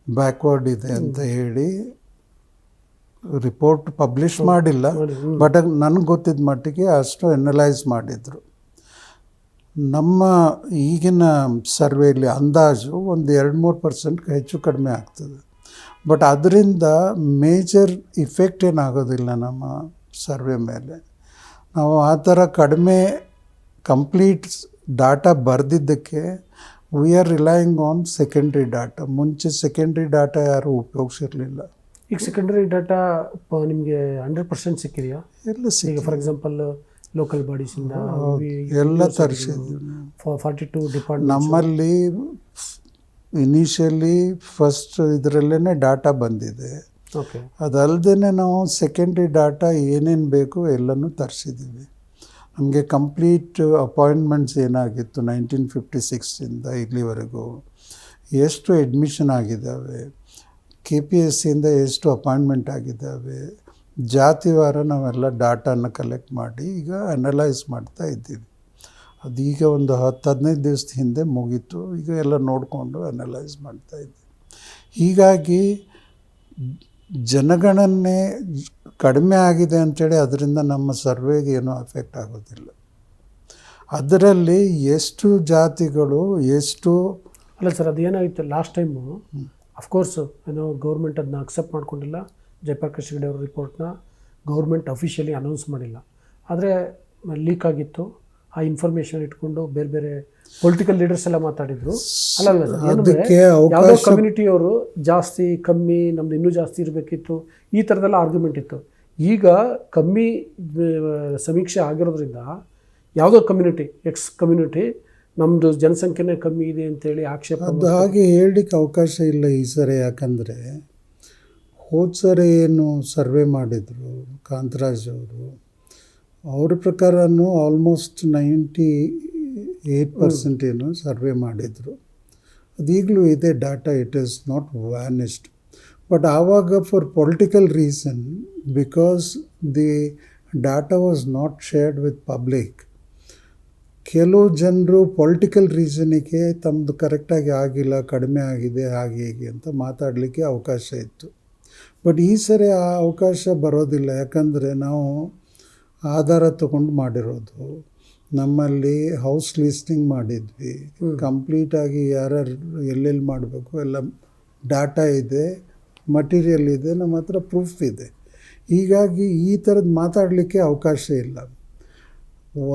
ಬ್ಯಾಕ್ವರ್ಡ್ ಇದೆ ಅಂತ ಹೇಳಿ ರಿಪೋರ್ಟ್ ಪಬ್ಲಿಷ್ ಮಾಡಿಲ್ಲ. ಬಟ್ ನನಗೆ ಗೊತ್ತಿದ್ದ ಮಟ್ಟಿಗೆ ಅಷ್ಟು ಅನಲೈಸ್ ಮಾಡಿದರು. ನಮ್ಮ ಈಗಿನ ಸರ್ವೆಯಲ್ಲಿ ಅಂದಾಜು ಒಂದು 2-3% ಹೆಚ್ಚು ಕಡಿಮೆ ಆಗ್ತದೆ. ಬಟ್ ಅದರಿಂದ ಮೇಜರ್ ಇಫೆಕ್ಟ್ ಏನಾಗೋದಿಲ್ಲ ನಮ್ಮ ಸರ್ವೆ ಮೇಲೆ. ನಾವು ಆ ಥರ ಕಡಿಮೆ ಕಂಪ್ಲೀಟ್ ಡಾಟಾ ಬರೆದಿದ್ದಕ್ಕೆ we are relying on secondary data. ಮುಂಚೆ ಸೆಕೆಂಡ್ರಿ ಡಾಟಾ ಯಾರೂ ಉಪಯೋಗಿಸಿರಲಿಲ್ಲ. ಈಗ ಸೆಕೆಂಡರಿ ಡಾಟಾ ನಿಮಗೆ 100% ಸಿಕ್ಕಿದೆಯಾ? ಎಲ್ಲ ಈಗ ಫಾರ್ ಎಕ್ಸಾಂಪಲ್ ಲೋಕಲ್ ಬಾಡೀಸಿಂದ ಎಲ್ಲ ತರಿಸಿದ್ವಿ. 42 ಡಿಪಾರ್ಟ್ಮೆಂಟ್ ನಮ್ಮಲ್ಲಿ ಇನಿಷಿಯಲಿ ಫಸ್ಟ್ ಇದರಲ್ಲೇ ಡಾಟಾ ಬಂದಿದೆ. ಓಕೆ. ಅದಲ್ಲದೆ ನಾವು ಸೆಕೆಂಡ್ರಿ ಡಾಟಾ ಏನೇನು ಬೇಕು ಎಲ್ಲನೂ ತರಿಸಿದ್ದೀವಿ. ನಮಗೆ ಕಂಪ್ಲೀಟ್ ಅಪಾಯಿಂಟ್ಮೆಂಟ್ಸ್ ಏನಾಗಿತ್ತು 1956ಇಂದ ಇಲ್ಲಿವರೆಗೂ, ಎಷ್ಟು ಅಡ್ಮಿಷನ್ ಆಗಿದ್ದಾವೆ, KPSCಯಿಂದ ಎಷ್ಟು ಅಪಾಯಿಂಟ್ಮೆಂಟ್ ಆಗಿದ್ದಾವೆ, ಜಾತಿವಾರ ನಾವೆಲ್ಲ ಡಾಟಾನ ಕಲೆಕ್ಟ್ ಮಾಡಿ ಈಗ ಅನಲೈಸ್ ಮಾಡ್ತಾ ಇದ್ದೀವಿ. ಅದೀಗ ಒಂದು 10-15 ದಿವಸದ ಹಿಂದೆ ಮುಗೀತು. ಈಗ ಎಲ್ಲ ನೋಡಿಕೊಂಡು ಅನಲೈಸ್ ಮಾಡ್ತಾ ಇದ್ದೀವಿ. ಹೀಗಾಗಿ ಜನಗಣನೆ ಕಡಿಮೆ ಆಗಿದೆ ಅಂಥೇಳಿ ಅದರಿಂದ ನಮ್ಮ ಸರ್ವೆಗೆ ಏನೂ ಅಫೆಕ್ಟ್ ಆಗೋದಿಲ್ಲ. ಅದರಲ್ಲಿ ಎಷ್ಟು ಜಾತಿಗಳು ಎಷ್ಟು ಅಲ್ಲ ಸರ್, ಅದೇನಾಗಿತ್ತು ಲಾಸ್ಟ್ ಟೈಮು, ಅಫ್ಕೋರ್ಸ್ ಏನೋ ಗೌರ್ಮೆಂಟ್ ಅದನ್ನ ಅಕ್ಸೆಪ್ಟ್ ಮಾಡ್ಕೊಂಡಿಲ್ಲ. ಜಯಪ್ರಕಾಶ್ ಹೆಗಡೆ ಅವ್ರ ರಿಪೋರ್ಟ್ನ ಗೌರ್ಮೆಂಟ್ ಅಫಿಷಿಯಲಿ ಅನೌನ್ಸ್ ಮಾಡಿಲ್ಲ. ಆದರೆ ಲೀಕ್ ಆಗಿತ್ತು. ಆ ಇನ್ಫಾರ್ಮೇಷನ್ ಇಟ್ಕೊಂಡು ಬೇರೆ ಬೇರೆ ಪೊಲಿಟಿಕಲ್ ಲೀಡರ್ಸ್ ಎಲ್ಲ ಮಾತಾಡಿದ್ರು. ಅಲ್ಲ ಅದಕ್ಕೆ ಯಾವುದೋ ಕಮ್ಯುನಿಟಿಯವರು ಜಾಸ್ತಿ ಕಮ್ಮಿ, ನಮ್ದು ಇನ್ನೂ ಜಾಸ್ತಿ ಇರಬೇಕಿತ್ತು, ಈ ಥರದೆಲ್ಲ ಆರ್ಗ್ಯುಮೆಂಟ್ ಇತ್ತು. ಈಗ ಕಮ್ಮಿ ಸಮೀಕ್ಷೆ ಆಗಿರೋದ್ರಿಂದ ಯಾವುದೋ ಕಮ್ಯುನಿಟಿ, ಎಕ್ಸ್ ಕಮ್ಯುನಿಟಿ, ನಮ್ಮದು ಜನಸಂಖ್ಯೆನೇ ಕಮ್ಮಿ ಇದೆ ಅಂತೇಳಿ ಆಕ್ಷೇಪ. ಅದು ಹಾಗೆ ಹೇಳಲಿಕ್ಕೆ ಅವಕಾಶ ಇಲ್ಲ ಈ ಸರಿ. ಯಾಕಂದರೆ ಹೋದ ಸರಿ ಏನು ಸರ್ವೆ ಮಾಡಿದರು ಕಾಂತರಾಜ್ ಅವರು, ಅವ್ರ ಪ್ರಕಾರನೂ ಆಲ್ಮೋಸ್ಟ್ 98% ಏನು ಸರ್ವೆ ಮಾಡಿದರು. ಅದೀಗಲೂ ಇದೆ data, it is not vanished. But ಆವಾಗ for political reason, because the data was not shared with public, ಕೆಲವು ಜನರು ಪೊಲಿಟಿಕಲ್ ರೀಸನಿಗೆ ತಮ್ಮದು ಕರೆಕ್ಟಾಗಿ ಆಗಿಲ್ಲ, ಕಡಿಮೆ ಆಗಿದೆ, ಹಾಗೆ ಹೀಗೆ ಅಂತ ಮಾತಾಡಲಿಕ್ಕೆ ಅವಕಾಶ ಇತ್ತು. ಬಟ್ ಈ ಸರಿ ಆ ಅವಕಾಶ ಬರೋದಿಲ್ಲ. ಯಾಕಂದರೆ ನಾವು ಆಧಾರ ತಗೊಂಡು ಮಾಡಿರೋದು. ನಮ್ಮಲ್ಲಿ ಹೌಸ್ ಲಿಸ್ಟಿಂಗ್ ಮಾಡಿದ್ವಿ, ಕಂಪ್ಲೀಟಾಗಿ ಯಾರ್ಯಾರು ಎಲ್ಲೆಲ್ಲಿ ಮಾಡಬೇಕು ಎಲ್ಲ ಡಾಟಾ ಇದೆ, ಮಟೀರಿಯಲ್ ಇದೆ, ನಮ್ಮ ಹತ್ರ ಪ್ರೂಫ್ ಇದೆ. ಹೀಗಾಗಿ ಈ ಥರದ್ದು ಮಾತಾಡಲಿಕ್ಕೆ ಅವಕಾಶ ಇಲ್ಲ.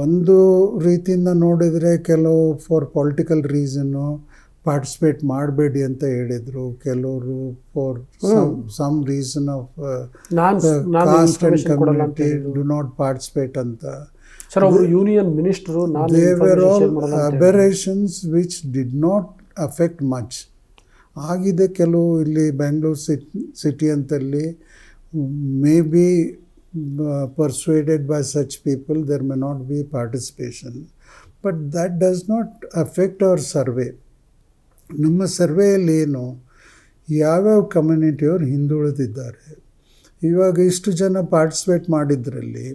ಒಂದು ರೀತಿಯಿಂದ ನೋಡಿದರೆ ಕೆಲವು ಫಾರ್ ಪೊಲಿಟಿಕಲ್ ರೀಸನ್ನು ಪಾರ್ಟಿಸಿಪೇಟ್ ಮಾಡಬೇಡಿ ಅಂತ ಹೇಳಿದರು, ಕೆಲವರು for some reason of caste and community do not participate ಅಂತ. ಸರ್, ಅವರು union minister, they were all aberrations which did not affect much. ಆಗಿದೆ ಕೆಲವು ಇಲ್ಲಿ ಬೆಂಗಳೂರು ಸಿಟಿ ಅಂತಲ್ಲಿ may be persuaded by such people, there may not be participation. But that does not affect our survey. ನಮ್ಮ ಸರ್ವೆಯಲ್ಲಿ ಏನು, ಯಾವ್ಯಾವ ಕಮ್ಯುನಿಟಿಯವರು ಹಿಂದುಳಿದಿದ್ದಾರೆ, ಇವಾಗ ಇಷ್ಟು ಜನ ಪಾರ್ಟಿಸಿಪೇಟ್ ಮಾಡಿದ್ರಲ್ಲಿ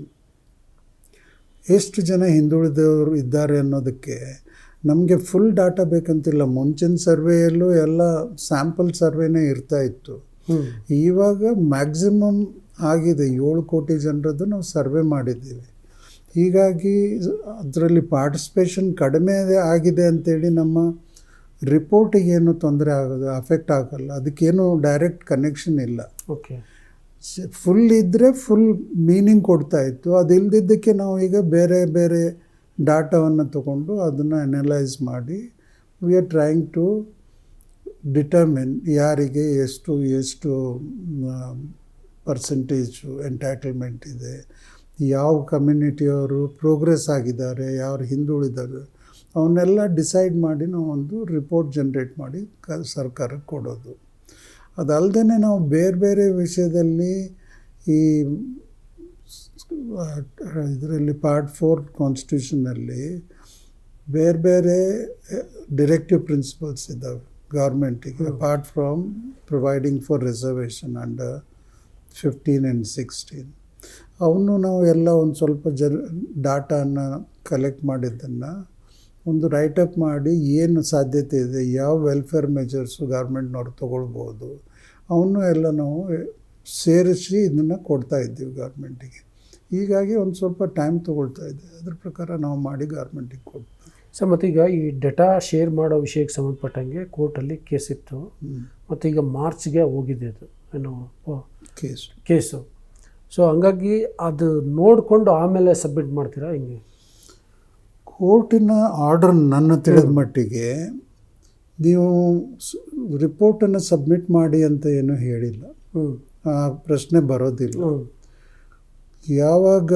ಎಷ್ಟು ಜನ ಹಿಂದುಳಿದವರು ಇದ್ದಾರೆ ಅನ್ನೋದಕ್ಕೆ ನಮಗೆ ಫುಲ್ ಡಾಟಾ ಬೇಕಂತಿಲ್ಲ. ಮುಂಚಿನ ಸರ್ವೆಯಲ್ಲೂ ಎಲ್ಲ ಸ್ಯಾಂಪಲ್ ಸರ್ವೆನೇ ಇರ್ತಾಯಿತ್ತು. ಇವಾಗ ಮ್ಯಾಕ್ಸಿಮಮ್ ಆಗಿದೆ 7 ಕೋಟಿ ಜನರದ್ದು ನಾವು ಸರ್ವೆ ಮಾಡಿದ್ದೀವಿ. ಹೀಗಾಗಿ ಅದರಲ್ಲಿ ಪಾರ್ಟಿಸಿಪೇಷನ್ ಕಡಿಮೆ ಆಗಿದೆ ಅಂಥೇಳಿ ನಮ್ಮ ರಿಪೋರ್ಟಿಗೆ ಏನು ತೊಂದರೆ ಆಗೋದು, ಅಫೆಕ್ಟ್ ಆಗೋಲ್ಲ. ಅದಕ್ಕೇನು ಡೈರೆಕ್ಟ್ ಕನೆಕ್ಷನ್ ಇಲ್ಲ. ಓಕೆ, ಫುಲ್ ಇದ್ದರೆ ಫುಲ್ ಮೀನಿಂಗ್ ಕೊಡ್ತಾಯಿತ್ತು. ಅದಿಲ್ಲದಿದ್ದಕ್ಕೆ ನಾವು ಈಗ ಬೇರೆ ಬೇರೆ ಡಾಟಾವನ್ನು ತಗೊಂಡು ಅದನ್ನು ಅನಲೈಸ್ ಮಾಡಿ we are trying to determine ಯಾರಿಗೆ ಎಷ್ಟು ಪರ್ಸೆಂಟೇಜು ಎಂಟೈಟಲ್ಮೆಂಟ್ ಇದೆ, ಯಾವ ಕಮ್ಯುನಿಟಿಯವರು ಪ್ರೋಗ್ರೆಸ್ ಆಗಿದ್ದಾರೆ, ಯಾರು ಹಿಂದುಳಿದ್ದಾರೆ, ಅವನ್ನೆಲ್ಲ ಡಿಸೈಡ್ ಮಾಡಿ ನಾವು ಒಂದು ರಿಪೋರ್ಟ್ ಜನ್ರೇಟ್ ಮಾಡಿ ಸರ್ಕಾರಕ್ಕೆ ಕೊಡೋದು. ಅದಲ್ಲದೆ ನಾವು ಬೇರೆ ಬೇರೆ ವಿಷಯದಲ್ಲಿ ಈ ಇದರಲ್ಲಿ ಪಾರ್ಟ್ 4 ಕಾನ್ಸ್ಟಿಟ್ಯೂಷನಲ್ಲಿ ಬೇರೆ ಬೇರೆ ಡಿರೆಕ್ಟಿವ್ ಪ್ರಿನ್ಸಿಪಲ್ಸ್ ಇದ್ದಾವೆ ಗೌರ್ಮೆಂಟಿಗೆ. Apart from providing for reservation under 15 and 16, ಅವನು ನಾವು ಎಲ್ಲ ಒಂದು ಸ್ವಲ್ಪ ಡಾಟಾನ ಕಲೆಕ್ಟ್ ಮಾಡಿದ್ದನ್ನು ಒಂದು ರೈಟಪ್ ಮಾಡಿ ಏನು ಸಾಧ್ಯತೆ ಇದೆ, ಯಾವ ವೆಲ್ಫೇರ್ ಮೆಜರ್ಸು ಗೌರ್ಮೆಂಟ್ನವ್ರು ತೊಗೊಳ್ಬೋದು, ಅವನು ಎಲ್ಲ ನಾವು ಸೇರಿಸಿ ಇದನ್ನು ಕೊಡ್ತಾಯಿದ್ದೀವಿ ಗೌರ್ಮೆಂಟಿಗೆ. ಹೀಗಾಗಿ ಒಂದು ಸ್ವಲ್ಪ ಟೈಮ್ ತೊಗೊಳ್ತಾ ಇದೆ. ಅದ್ರ ಪ್ರಕಾರ ನಾವು ಮಾಡಿ ಗೌರ್ಮೆಂಟಿಗೆ ಕೊಡ್ತೀವಿ. ಸರ್, ಮತ್ತೀಗ ಈ ಡೇಟಾ ಶೇರ್ ಮಾಡೋ ವಿಷಯಕ್ಕೆ ಸಂಬಂಧಪಟ್ಟಂಗೆ ಕೋರ್ಟಲ್ಲಿ ಕೇಸ್ ಇತ್ತು, ಮತ್ತು ಈಗ ಮಾರ್ಚ್ಗೆ ಹೋಗಿದೆ ಅದು ಏನು ಕೇಸು. ಸೊ ಹಂಗಾಗಿ ಅದು ನೋಡಿಕೊಂಡು ಆಮೇಲೆ ಸಬ್ಮಿಟ್ ಮಾಡ್ತೀರಾ ಹಿಂಗೆ? ಕೋರ್ಟಿನ ಆರ್ಡರ್ ನನ್ನ ತಿಳಿದ ಮಟ್ಟಿಗೆ ನೀವು ರಿಪೋರ್ಟನ್ನು ಸಬ್ಮಿಟ್ ಮಾಡಿ ಅಂತ ಏನೂ ಹೇಳಿಲ್ಲ. ಆ ಪ್ರಶ್ನೆ ಬರೋದಿಲ್ಲ. ಯಾವಾಗ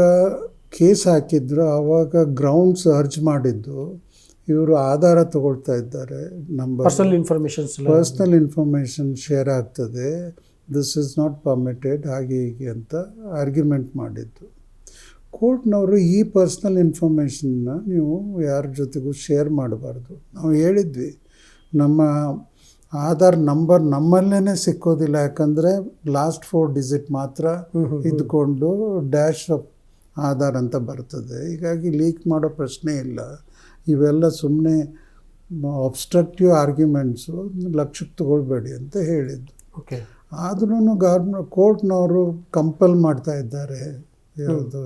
ಕೇಸ್ ಹಾಕಿದ್ರು ಆವಾಗ ಗ್ರೌಂಡ್ಸ್ ಅರ್ಜ್ ಮಾಡಿದ್ದು ಇವರು ಆಧಾರ ತಗೊಳ್ತಾ ಇದ್ದಾರೆ, ನಂಬರ್ ಪರ್ಸನಲ್ ಇನ್ಫಾರ್ಮೇಷನ್ ಶೇರ್ ಆಗ್ತದೆ, ದಿಸ್ ಈಸ್ ನಾಟ್ ಪರ್ಮಿಟೆಡ್, ಹಾಗೆ ಹೀಗೆ ಅಂತ ಆರ್ಗ್ಯುಮೆಂಟ್ ಮಾಡಿದ್ದು. ಕೋರ್ಟ್ನವರು ಈ ಪರ್ಸ್ನಲ್ ಇನ್ಫಾರ್ಮೇಷನ್ನ ನೀವು ಯಾರ ಜೊತೆಗೂ ಶೇರ್ ಮಾಡಬಾರ್ದು. ನಾವು ಹೇಳಿದ್ವಿ ನಮ್ಮ ಆಧಾರ್ ನಂಬರ್ ನಮ್ಮಲ್ಲೇ ಸಿಕ್ಕೋದಿಲ್ಲ, ಯಾಕಂದರೆ ಲಾಸ್ಟ್ 4 ಡಿಜಿಟ್ ಮಾತ್ರ ಇದ್ಕೊಂಡು ಡ್ಯಾಶ್ ಆಫ್ ಆಧಾರ್ ಅಂತ ಬರ್ತದೆ. ಹೀಗಾಗಿ ಲೀಕ್ ಮಾಡೋ ಪ್ರಶ್ನೆ ಇಲ್ಲ. ಇವೆಲ್ಲ ಸುಮ್ಮನೆ ಅಬ್ಸ್ಟ್ರಕ್ಟಿವ್ ಆರ್ಗ್ಯುಮೆಂಟ್ಸು ಲಕ್ಷಕ್ಕೆ ತಗೊಳ್ಬೇಡಿ ಅಂತ ಹೇಳಿದ್ದು. ಓಕೆ. ಆದ್ರೂ ಕೋರ್ಟ್ನವರು ಕಂಪಲ್ ಮಾಡ್ತಾ ಇದ್ದಾರೆ. ಯಾವುದು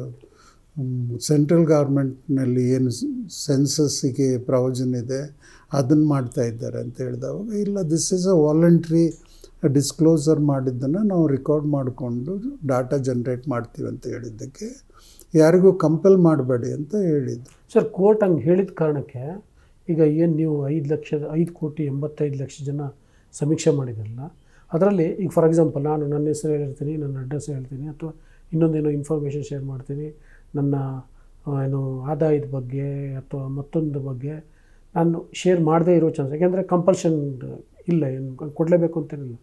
ಸೆಂಟ್ರಲ್ ಗೌರ್ಮೆಂಟ್ನಲ್ಲಿ ಏನು ಸೆನ್ಸಸ್ಸಿಗೆ ಪ್ರಾವಿಷನ್ ಇದೆ ಅದನ್ನು ಮಾಡ್ತಾ ಇದ್ದಾರೆ ಅಂತ ಹೇಳಿದವಾಗ, ಇಲ್ಲ this is a voluntary disclosure ಮಾಡಿದ್ದನ್ನು ನಾವು ರೆಕಾರ್ಡ್ ಮಾಡಿಕೊಂಡು ಡಾಟಾ ಜನ್ರೇಟ್ ಮಾಡ್ತೀವಿ ಅಂತ ಹೇಳಿದ್ದಕ್ಕೆ ಯಾರಿಗೂ ಕಂಪಲ್ ಮಾಡಬೇಡಿ ಅಂತ ಹೇಳಿದ್ದು. ಸರ್, ಕೋರ್ಟ್ ಹಂಗೆ ಹೇಳಿದ ಕಾರಣಕ್ಕೆ ಈಗ ಏನು ನೀವು 5,85,00,000 ಜನ ಸಮೀಕ್ಷೆ ಮಾಡಿದ್ರಲ್ಲ, ಅದರಲ್ಲಿ ಈಗ ಫಾರ್ ಎಕ್ಸಾಂಪಲ್ ನಾನು ನನ್ನ ಹೆಸರು ಹೇಳ್ತೀನಿ, ನನ್ನ ಅಡ್ರೆಸ್ ಹೇಳ್ತೀನಿ, ಅಥವಾ ಇನ್ನೊಂದೇನೋ ಇನ್ಫಾರ್ಮೇಷನ್ ಶೇರ್ ಮಾಡ್ತೀನಿ, ನನ್ನ ಏನು ಆದಾಯದ ಬಗ್ಗೆ ಅಥವಾ ಮತ್ತೊಂದು ಬಗ್ಗೆ ನಾನು ಶೇರ್ ಮಾಡದೇ ಇರೋ ಚಾನ್ಸ್. ಯಾಕೆಂದರೆ ಕಂಪಲ್ಷನ್ ಇಲ್ಲ, ಏನು ಕೊಡಲೇಬೇಕು ಅಂತೇನಿಲ್ಲ.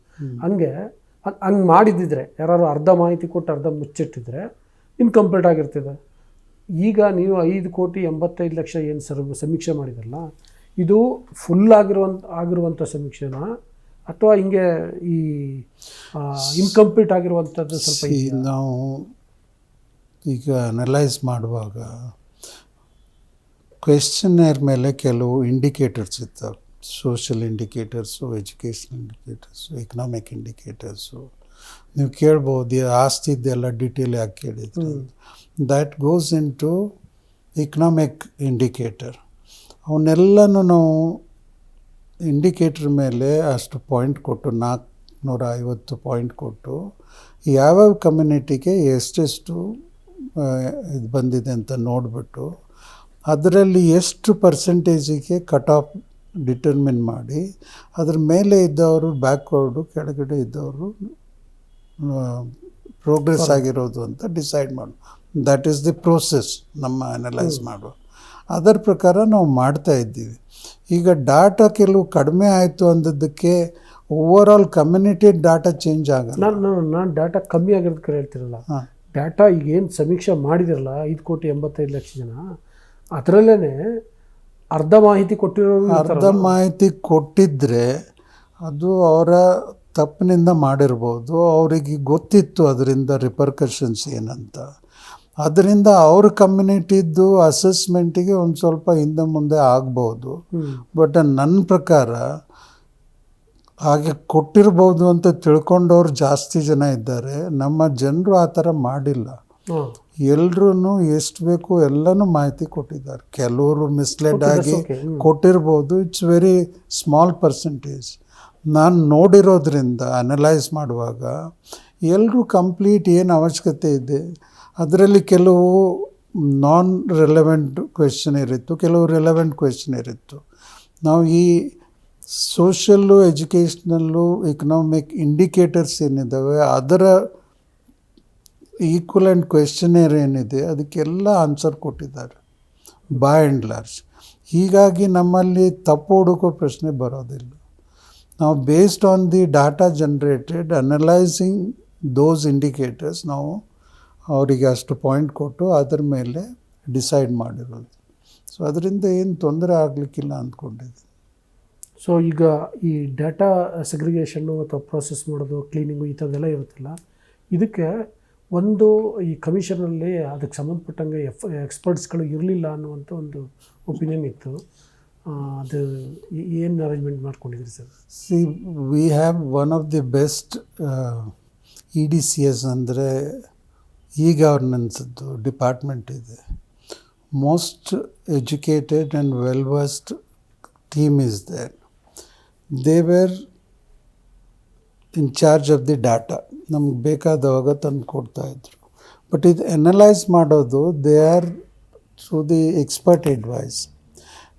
ಹಂಗೆ ಮಾಡಿದ್ದಿದ್ರೆ ಯಾರು ಅರ್ಧ ಮಾಹಿತಿ ಕೊಟ್ಟು ಅರ್ಧ ಮುಚ್ಚಿಟ್ಟಿದ್ರೆ ಇನ್ಕಂಪ್ಲೀಟ್ ಆಗಿರ್ತದೆ. ಈಗ ನೀವು 5,85,00,000 ಏನು ಸಮೀಕ್ಷೆ ಮಾಡಿದ್ರಲ್ಲ, ಇದು ಫುಲ್ ಆಗಿರುವಂಥ ಸಮೀಕ್ಷೆನ ಅಥವಾ ಹಿಂಗೆ ಈ ಇನ್ಕಂಪ್ಲೀಟ್ ಆಗಿರುವಂಥದ್ದು ಸ್ವಲ್ಪ ನಾವು ಈಗ ಅನಲೈಸ್ ಮಾಡುವಾಗ ಕ್ವೆಶ್ಚನ್ನೇರ್ ಮೇಲೆ ಕೆಲವು ಇಂಡಿಕೇಟರ್ಸ್ ಇರ್ತವೆ. Social indicators, educational indicators, economic indicators. ನೀವು ಕೇಳ್ಬೋದು ಆಸ್ತಿದ್ದೆಲ್ಲ ಡೀಟೇಲ್ ಯಾಕೆ ಕೇಳಿದ್ರು. That goes into economic indicator. ಅವನ್ನೆಲ್ಲನೂ ನಾವು ಇಂಡಿಕೇಟರ್ ಮೇಲೆ ಅಷ್ಟು ಪಾಯಿಂಟ್ ಕೊಟ್ಟು 450 ಪಾಯಿಂಟ್ ಕೊಟ್ಟು ಯಾವ್ಯಾವ ಕಮ್ಯುನಿಟಿಗೆ ಎಷ್ಟೆಷ್ಟು ಇದು ಬಂದಿದೆ ಅಂತ ನೋಡಿಬಿಟ್ಟು ಅದರಲ್ಲಿ ಎಷ್ಟು ಪರ್ಸೆಂಟೇಜಿಗೆ ಕಟ್ ಆಫ್ ಡಿಟರ್ಮಿನ್ ಮಾಡಿ ಅದ್ರ ಮೇಲೆ ಇದ್ದವರು ಬ್ಯಾಕ್ವರ್ಡು, ಕೆಳಗಡೆ ಇದ್ದವರು ಪ್ರೋಗ್ರೆಸ್ ಆಗಿರೋದು ಅಂತ ಡಿಸೈಡ್ ಮಾಡು. ದ್ಯಾಟ್ ಈಸ್ ದಿ ಪ್ರೋಸೆಸ್ ನಮ್ಮ ಅನಲೈಸ್ ಮಾಡುವ. ಅದರ ಪ್ರಕಾರ ನಾವು ಮಾಡ್ತಾ ಇದ್ದೀವಿ. ಈಗ ಡಾಟಾ ಕೆಲವು ಕಡಿಮೆ ಆಯಿತು ಅಂದದ್ದಕ್ಕೆ ಓವರಾಲ್ ಕಮ್ಯುನಿಟಿ ಡಾಟಾ ಚೇಂಜ್ ಆಗಲ್ಲ. ನಾನು ಡಾಟಾ ಕಮ್ಮಿ ಆಗಿರೋದಕ್ಕೆ ಹೇಳ್ತಿರಲ್ಲ, ಡಾಟಾ ಈಗೇನು ಸಮೀಕ್ಷೆ ಮಾಡಿದಿರಲ್ಲ 5,85,00,000 ಜನ, ಅದರಲ್ಲೇ ಅರ್ಧ ಮಾಹಿತಿ ಕೊಟ್ಟಿದ್ದರೆ ಅದು ಅವರ ತಪ್ಪಿನಿಂದ ಮಾಡಿರ್ಬೋದು. ಅವರಿಗೆ ಗೊತ್ತಿತ್ತು ಅದರಿಂದ ರಿಪರ್ಕಷನ್ಸ್ ಏನಂತ. ಅದರಿಂದ ಅವ್ರ ಕಮ್ಯುನಿಟಿದ್ದು ಅಸೆಸ್ಮೆಂಟಿಗೆ ಒಂದು ಸ್ವಲ್ಪ ಹಿಂದೆ ಮುಂದೆ ಆಗ್ಬೋದು. ಬಟ್ ನನ್ನ ಪ್ರಕಾರ ಹಾಗೆ ಕೊಟ್ಟಿರ್ಬೋದು ಅಂತ ತಿಳ್ಕೊಂಡವ್ರು ಜಾಸ್ತಿ ಜನ ಇದ್ದಾರೆ. ನಮ್ಮ ಜನರು ಆ ಥರ ಮಾಡಿಲ್ಲ. ಎಲ್ರೂ ಎಷ್ಟು ಬೇಕು ಎಲ್ಲನೂ ಮಾಹಿತಿ ಕೊಟ್ಟಿದ್ದಾರೆ. ಕೆಲವರು ಮಿಸ್ಲೆಡ್ ಆಗಿ ಕೊಟ್ಟಿರ್ಬೋದು. It's very small percentage. ನಾನು ನೋಡಿರೋದ್ರಿಂದ ಅನಲೈಸ್ ಮಾಡುವಾಗ ಎಲ್ಲರೂ ಕಂಪ್ಲೀಟ್ ಏನು ಅವಶ್ಯಕತೆ ಇದೆ, ಅದರಲ್ಲಿ ಕೆಲವು ನಾನ್ ರೆಲೆವೆಂಟ್ ಕ್ವೆಶ್ಚನ್ ಇರಿತ್ತು, ಕೆಲವು ರೆಲೆವೆಂಟ್ ಕ್ವೆಶ್ಚನ್ ಇರಿತ್ತು. ನಾವು ಈ ಸೋಷಲ್ಲು, ಎಜುಕೇಷ್ನಲ್ಲು, ಎಕನಾಮಿಕ್ ಇಂಡಿಕೇಟರ್ಸ್ ಏನಿದ್ದಾವೆ ಅದರ ಈಕ್ವಲೆಂಟ್ ಕ್ವೆಶ್ಚನೇರ್ ಏನಿದೆ ಅದಕ್ಕೆಲ್ಲ ಆನ್ಸರ್ ಕೊಟ್ಟಿದ್ದಾರೆ ಬೈ ಆ್ಯಂಡ್ ಲಾರ್ಜ್. ಹೀಗಾಗಿ ನಮ್ಮಲ್ಲಿ ತಪ್ಪು ಹುಡುಕೋ ಪ್ರಶ್ನೆ ಬರೋದಿಲ್ಲ. ನಾವು based on the data generated analysing those indicators ನಾವು ಅವರಿಗೆ ಅಷ್ಟು ಪಾಯಿಂಟ್ ಕೊಟ್ಟು ಅದರ ಮೇಲೆ ಡಿಸೈಡ್ ಮಾಡಿರೋದು. ಸೊ ಅದರಿಂದ ಏನು ತೊಂದರೆ ಆಗಲಿಕ್ಕಿಲ್ಲ ಅಂದ್ಕೊಂಡಿದ್ದೀನಿ. ಸೊ ಈಗ ಈ ಡಾಟಾ ಸೆಗ್ರಿಗೇಷನ್ನು ಅಥವಾ ಪ್ರೊಸೆಸ್ ಮಾಡೋದು, ಕ್ಲೀನಿಂಗು ಈ ಥರದ್ದೆಲ್ಲ ಇರುತ್ತಲ್ಲ, ಇದಕ್ಕೆ ಒಂದು ಈ ಕಮಿಷನಲ್ಲಿ ಅದಕ್ಕೆ ಸಂಬಂಧಪಟ್ಟಂಗೆ ಎಕ್ಸ್ಪರ್ಟ್ಸ್ಗಳು ಇರಲಿಲ್ಲ ಅನ್ನುವಂಥ ಒಂದು ಒಪಿನಿಯನ್ ಇತ್ತು. ಅದು ಏನು ಅರೇಂಜ್ಮೆಂಟ್ ಮಾಡ್ಕೊಂಡಿದ್ರಿ sir? See, we have one of the best EDCS ಅಂದರೆ ಗವರ್ನೆನ್ಸದ್ದು ಡಿಪಾರ್ಟ್ಮೆಂಟ್ ಇದೆ. Most educated and well versed team is there. They were in charge of the data. ನಮ್ಗೆ ಬೇಕಾದವಾಗ ತಂದು ಕೊಡ್ತಾಯಿದ್ರು. ಬಟ್ ಇದು ಅನಲೈಸ್ ಮಾಡೋದು they are through the expert advice.